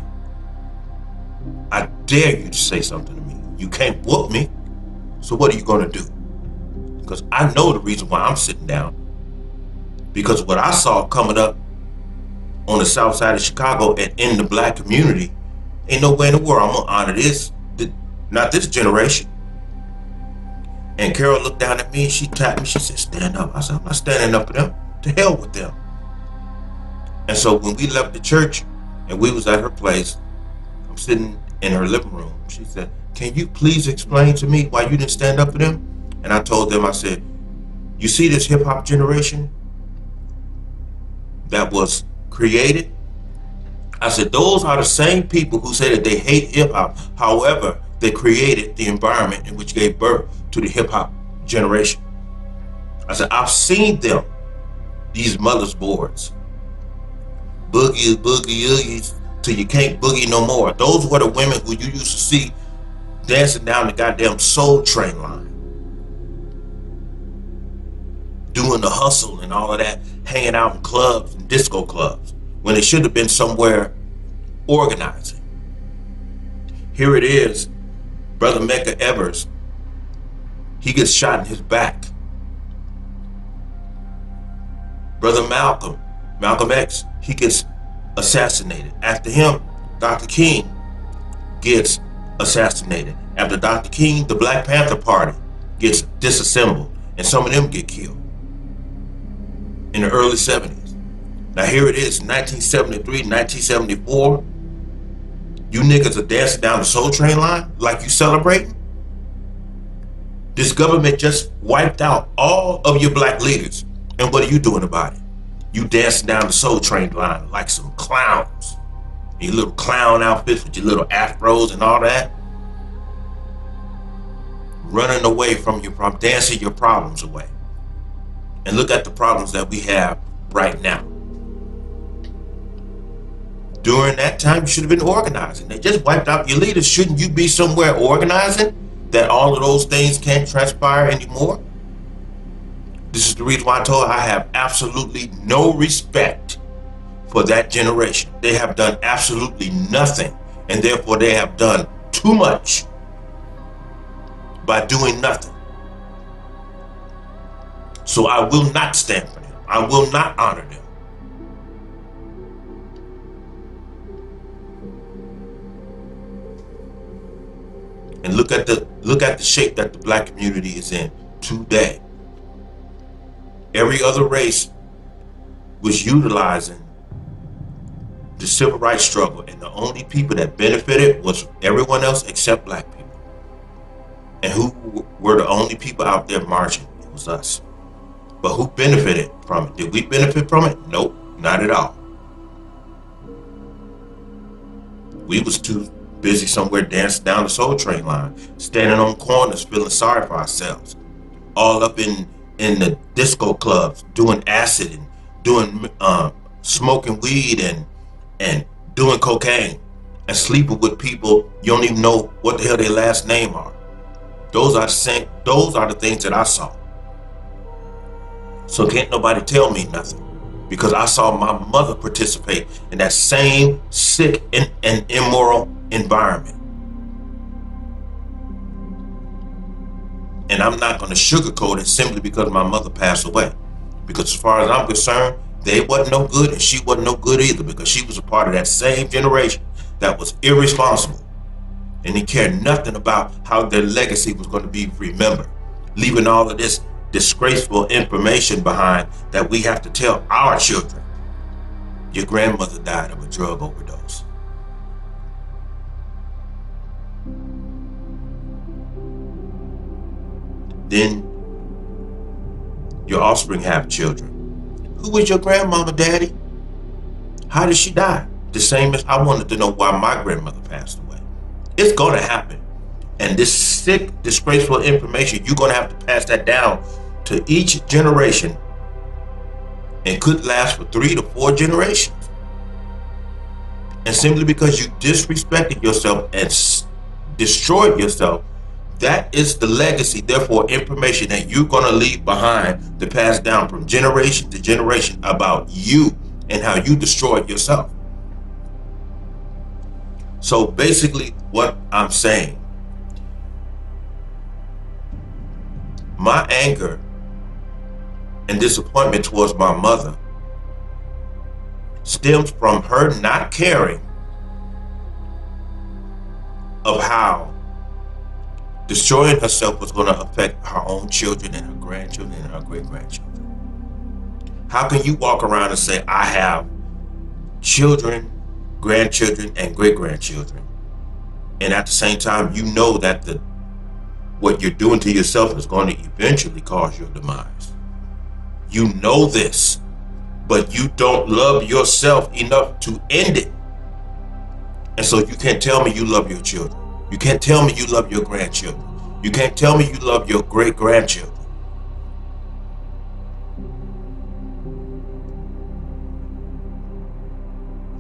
I dare you to say something to me. You can't whoop me. So what are you going to do? Because I know the reason why I'm sitting down. Because what I saw coming up on the south side of Chicago and in the black community, ain't no way in the world I'm going to honor this. Not this generation. And Carol looked down at me and she tapped me. She said, stand up. I said, I'm not standing up for them. To hell with them. And so when we left the church and we was at her place, I'm sitting in her living room. She said, can you please explain to me why you didn't stand up for them? And I told them, I said, you see this hip hop generation that was created? I said, those are the same people who say that they hate hip hop. However, they created the environment in which gave birth to the hip hop generation. I said, I've seen them, these Mother's Boards. Boogie, oogies, till you can't boogie no more. Those were the women who you used to see dancing down the goddamn Soul Train line. Doing the hustle and all of that, hanging out in clubs and disco clubs, when they should have been somewhere organizing. Here it is, Brother Medgar Evers, he gets shot in his back. Brother Malcolm X, he gets assassinated. After him, Dr. King gets assassinated. After Dr. King, the Black Panther Party gets disassembled, and some of them get killed in the early 70s. Now here it is, 1973, 1974. You niggas are dancing down the Soul Train line like you celebrating? This government just wiped out all of your black leaders. And what are you doing about it? You dancing down the Soul Train line like some clowns. Your little clown outfits with your little afros and all that. Running away from your problem, dancing your problems away. And look at the problems that we have right now. During that time, you should have been organizing. They just wiped out your leaders. Shouldn't you be somewhere organizing that all of those things can't transpire anymore? This is the reason why I told her I have absolutely no respect for that generation. They have done absolutely nothing, and therefore they have done too much by doing nothing. So I will not stand for them. I will not honor them. And look at the shape that the black community is in today. Every other race was utilizing the civil rights struggle, and the only people that benefited was everyone else except black people. And who were the only people out there marching? It was us. But who benefited from it? Did we benefit from it? Nope, not at all. We was too busy somewhere dancing down the Soul Train line, standing on corners, feeling sorry for ourselves, all up in the disco clubs, doing acid and doing smoking weed and doing cocaine and sleeping with people you don't even know what the hell their last name are. Those are the things that I saw. So can't nobody tell me nothing, because I saw my mother participate in that same sick and immoral environment. And I'm not going to sugarcoat it simply because my mother passed away. Because as far as I'm concerned, they wasn't no good and she wasn't no good either, because she was a part of that same generation that was irresponsible. And they cared nothing about how their legacy was going to be remembered, leaving all of this disgraceful information behind that we have to tell our children. Your grandmother died of a drug overdose. Then your offspring have children. Who was your grandmama, daddy? How did she die? The same as I wanted to know why my grandmother passed away. It's going to happen. And this sick, disgraceful information, you're going to have to pass that down to each generation, and could last for 3 to 4 generations. And simply because you disrespected yourself and destroyed yourself, that is the legacy, therefore information that you're going to leave behind to pass down from generation to generation about you and how you destroyed yourself. So basically what I'm saying, my anger and disappointment towards my mother stems from her not caring of how destroying herself was going to affect her own children and her grandchildren and her great-grandchildren. How can you walk around and say, I have children, grandchildren, and great-grandchildren, and at the same time you know that what you're doing to yourself is going to eventually cause your demise? You know this, but you don't love yourself enough to end it. And so you can't tell me you love your children. You can't tell me you love your grandchildren. You can't tell me you love your great-grandchildren.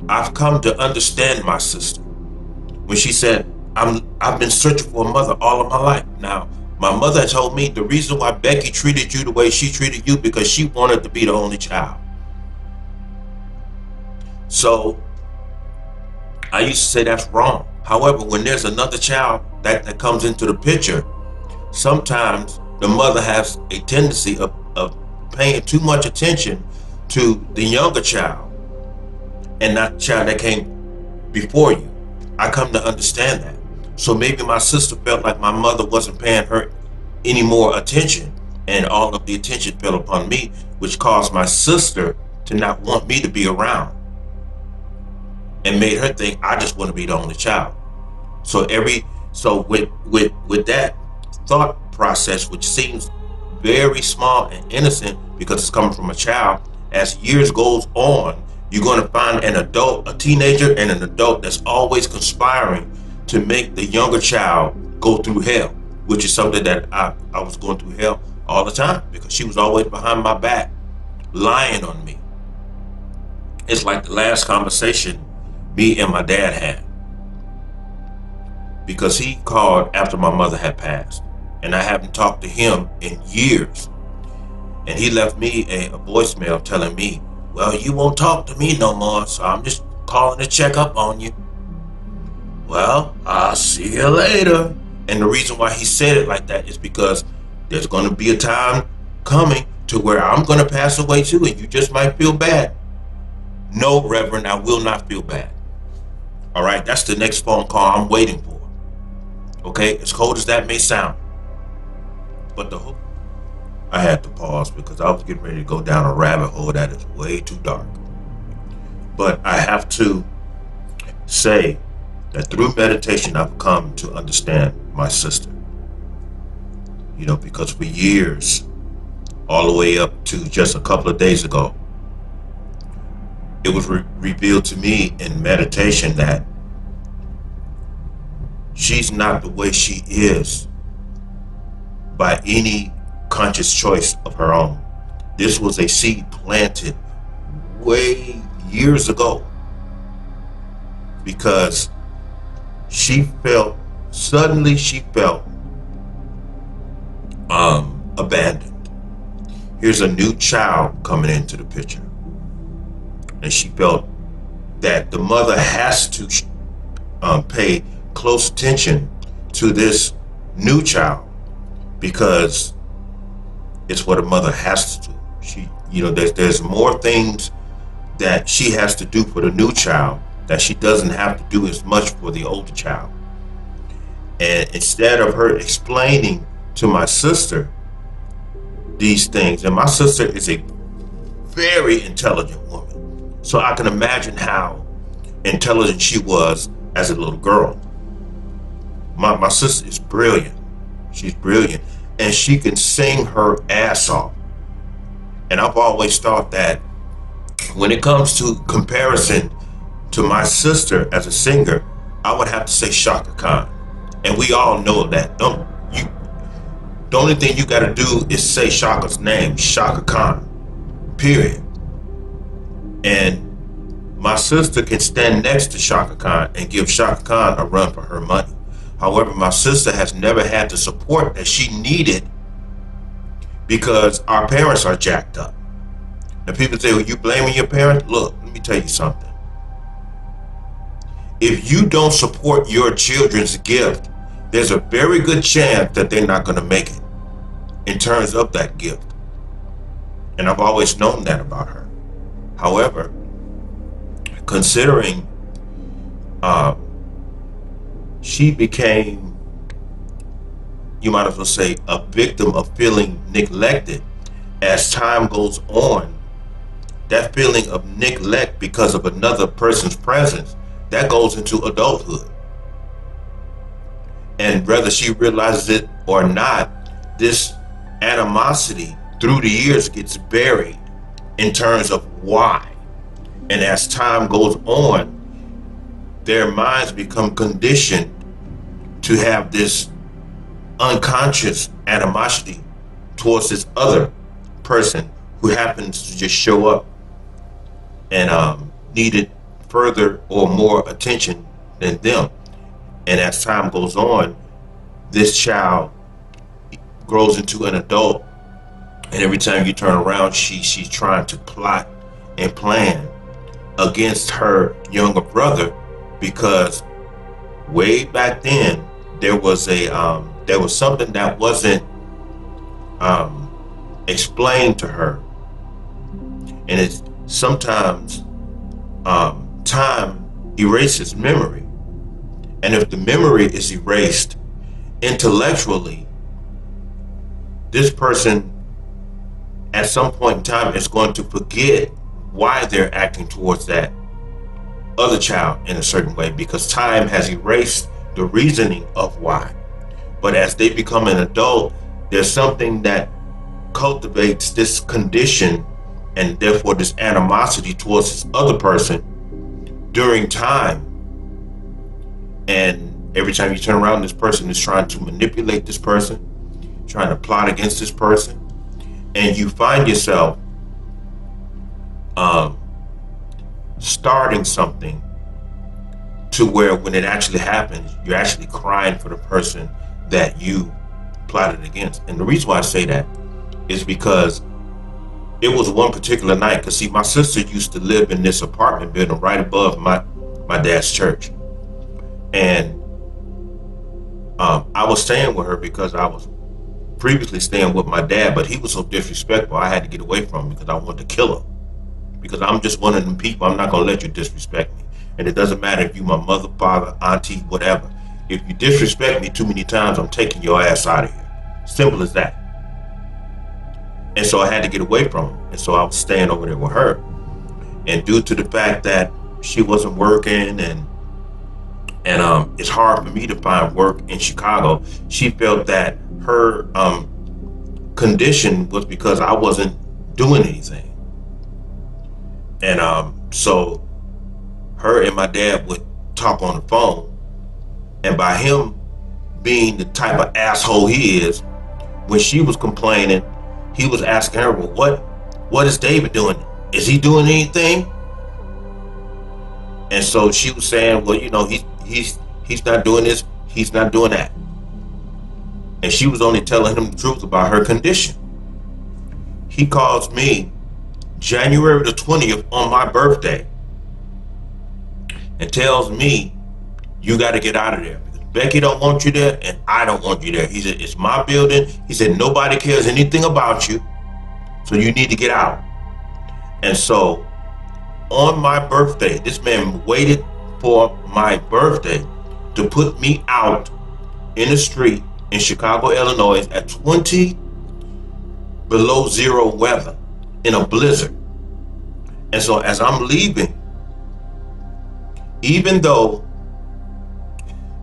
I've come to understand my sister when she said, I've been searching for a mother all of my life. Now, my mother told me the reason why Becky treated you the way she treated you because she wanted to be the only child. So I used to say that's wrong. However, when there's another child that comes into the picture, sometimes the mother has a tendency of paying too much attention to the younger child and not the child that came before you. I come to understand that. So maybe my sister felt like my mother wasn't paying her any more attention, and all of the attention fell upon me, which caused my sister to not want me to be around and made her think I just want to be the only child. So with that thought process, which seems very small and innocent because it's coming from a child, as years goes on, you're going to find an adult, a teenager, and an adult that's always conspiring to make the younger child go through hell, which is something that I was going through hell all the time because she was always behind my back, lying on me. It's like the last conversation me and my dad had, because he called after my mother had passed, and I haven't talked to him in years. And he left me a voicemail telling me, well, you won't talk to me no more, so I'm just calling to check up on you. Well, I'll see you later. And the reason why he said it like that is because there's going to be a time coming to where I'm going to pass away too, and you just might feel bad. No, Reverend, I will not feel bad. All right, that's the next phone call I'm waiting for. Okay, as cold as that may sound. But I had to pause because I was getting ready to go down a rabbit hole that is way too dark. But I have to say that through meditation, I've come to understand my sister. You know, because for years, all the way up to just a couple of days ago, it was revealed to me in meditation that she's not the way she is by any conscious choice of her own. This was a seed planted way years ago because suddenly she felt abandoned. Here's a new child coming into the picture, and she felt that the mother has to pay close attention to this new child because it's what a mother has to do. She, there's more things that she has to do for the new child that she doesn't have to do as much for the older child. And instead of her explaining to my sister these things, and my sister is a very intelligent woman, so I can imagine how intelligent she was as a little girl. My sister is brilliant. She's brilliant, and she can sing her ass off. And I've always thought that when it comes to comparison to my sister as a singer, I would have to say Shaka Khan. And we all know that. The only thing you gotta do is say Shaka's name, Shaka Khan. Period. And my sister can stand next to Shaka Khan and give Shaka Khan a run for her money. However, my sister has never had the support that she needed because our parents are jacked up. Now people say, well, you blaming your parents? Look, let me tell you something. If you don't support your children's gift, there's a very good chance that they're not going to make it in terms of that gift. And I've always known that about her. However, considering she became, you might as well say, a victim of feeling neglected as time goes on, that feeling of neglect because of another person's presence, that goes into adulthood. And whether she realizes it or not, this animosity through the years gets buried in terms of why. And as time goes on, their minds become conditioned to have this unconscious animosity towards this other person who happens to just show up and needed further or more attention than them. And as time goes on, this child grows into an adult, and every time you turn around, she's trying to plot and plan against her younger brother, because way back then there was something that wasn't explained to her, and it's sometimes time erases memory, and if the memory is erased intellectually, this person at some point in time is going to forget why they're acting towards that other child in a certain way, because time has erased the reasoning of why. But as they become an adult, there's something that cultivates this condition and therefore this animosity towards this other person during time. And every time you turn around, this person is trying to manipulate this person, trying to plot against this person, and you find yourself starting something to where when it actually happens, you're actually crying for the person that you plotted against. And the reason why I say that is because it was one particular night, because see, my sister used to live in this apartment building right above my dad's church. And I was staying with her because I was previously staying with my dad, but he was so disrespectful, I had to get away from him because I wanted to kill him. Because I'm just one of them people, I'm not going to let you disrespect me. And it doesn't matter if you my mother, father, auntie, whatever. If you disrespect me too many times, I'm taking your ass out of here. Simple as that. And so I had to get away from him. And so I was staying over there with her. And due to the fact that she wasn't working and it's hard for me to find work in Chicago, she felt that her condition was because I wasn't doing anything. And so her and my dad would talk on the phone, and by him being the type of asshole he is, when she was complaining, he was asking her, well, what is David doing? Is he doing anything? And so she was saying, well, he's not doing this, he's not doing that. And she was only telling him the truth about her condition. He calls me January the 20th on my birthday and tells me, you got to get out of there Becky don't want you there, and I don't want you there. He said, it's my building. He said, nobody cares anything about you, so you need to get out. And so on my birthday, this man waited for my birthday to put me out in the street in Chicago, Illinois at 20 below zero weather in a blizzard. And so as I'm leaving, even though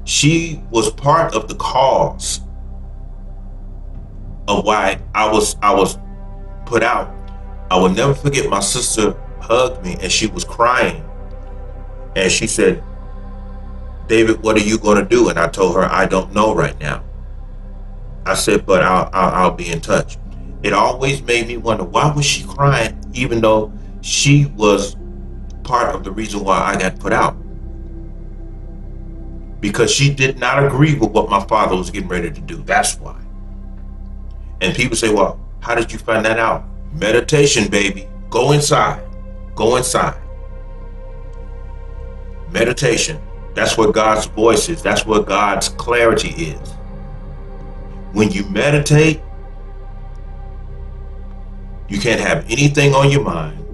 she was part of the cause of why I was put out, I will never forget my sister hugged me and she was crying. And she said, David, what are you going to do? And I told her, I don't know right now. I said, but I'll be in touch. It always made me wonder, why was she crying even though she was part of the reason why I got put out? Because she did not agree with what my father was getting ready to do. That's why. And people say, well, how did you find that out? Meditation, baby. Go inside. Go inside. Meditation. That's what God's voice is. That's what God's clarity is. When you meditate, you can't have anything on your mind.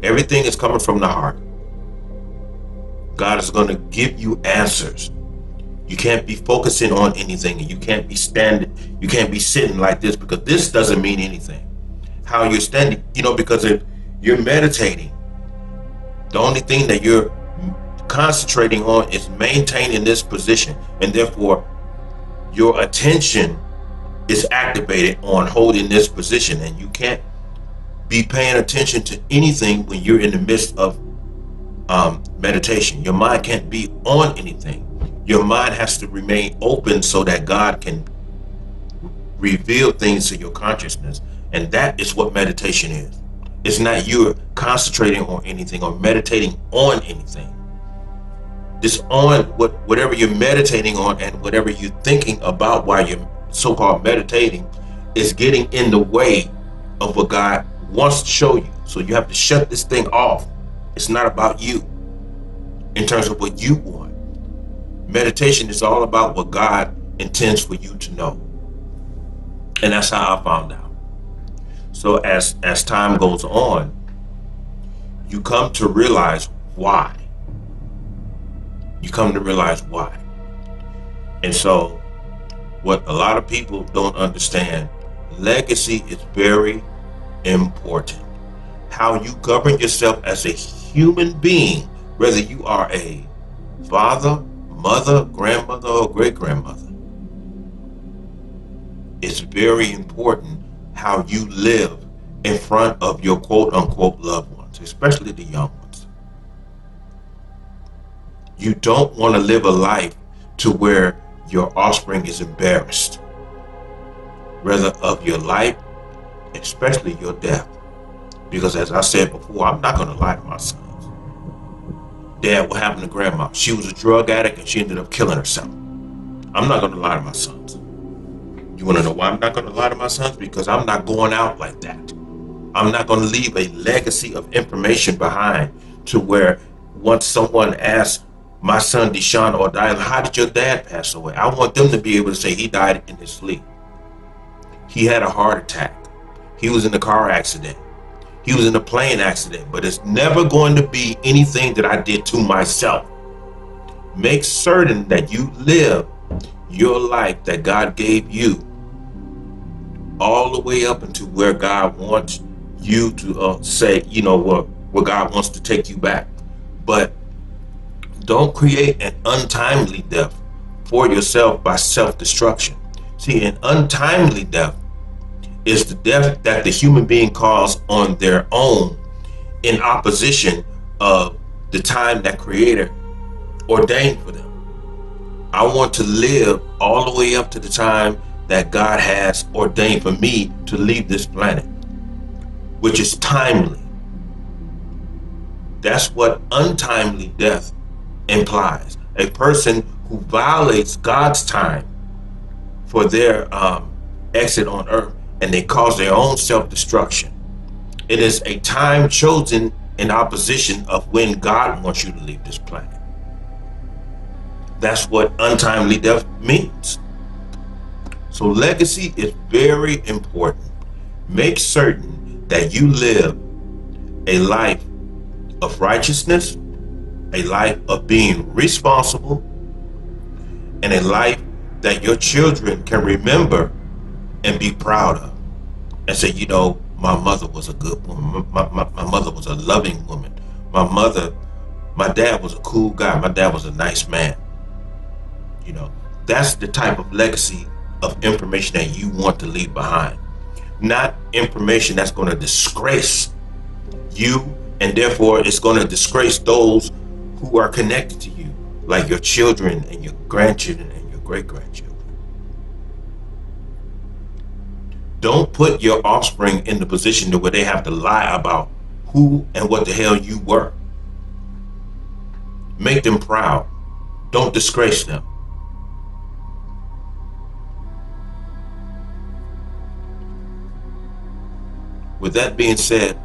Everything is coming from the heart. God is going to give you answers. You can't be focusing on anything. You can't be sitting like this, because this doesn't mean anything. How you're standing, because if you're meditating, the only thing that you're concentrating on is maintaining this position, and therefore your attention is activated on holding this position, and you can't be paying attention to anything when you're in the midst of meditation. Your mind can't be on anything. Your mind has to remain open so that God can reveal things to your consciousness, and that is what meditation is. It's not you're concentrating on anything or meditating on anything. This on whatever you're meditating on and whatever you're thinking about while you're so-called meditating is getting in the way of what God wants to show you. So you have to shut this thing off. It's not about you in terms of what you want. Meditation is all about what God intends for you to know. And that's how I found out. So as time goes on, you come to realize why. You come to realize why. And so what a lot of people don't understand, legacy is very important. How you govern yourself as a human being, whether you are a father, mother, grandmother, or great-grandmother. It's very important how you live in front of your quote-unquote loved ones, especially the young ones. You don't want to live a life to where your offspring is embarrassed, whether of your life, especially your death. Because as I said before, I'm not going to lie to my sons. Dad, what happened to grandma? She was a drug addict and she ended up killing herself. I'm not going to lie to my sons. You want to know why I'm not going to lie to my sons? Because I'm not going out like that. I'm not going to leave a legacy of information behind to where once someone asks my son dishonor or Dial, how did your dad pass away? I want them to be able to say he died in his sleep. He had a heart attack. He was in a car accident. He was in a plane accident, but it's never going to be anything that I did to myself. Make certain that you live your life that God gave you all the way up into where God wants you to say, where God wants to take you back. But don't create an untimely death for yourself by self-destruction. See, an untimely death is the death that the human being caused on their own in opposition of the time that Creator ordained for them. I want to live all the way up to the time that God has ordained for me to leave this planet, which is timely. That's what untimely death implies. A person who violates God's time for their exit on earth, and they cause their own self-destruction. It is a time chosen in opposition of when God wants you to leave this planet. That's what untimely death means. So legacy is very important. Make certain that you live a life of righteousness, a life of being responsible, and a life that your children can remember and be proud of. And say, you know, my mother was a good woman. My mother was a loving woman. My dad was a cool guy. My dad was a nice man. You know, that's the type of legacy of information that you want to leave behind. Not information that's going to disgrace you, and therefore it's going to disgrace those who are connected to you, like your children and your grandchildren and your great grandchildren. Don't put your offspring in the position to where they have to lie about who and what the hell you were. Make them proud. Don't disgrace them. With that being said,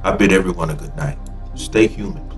I bid everyone a good night. Stay human.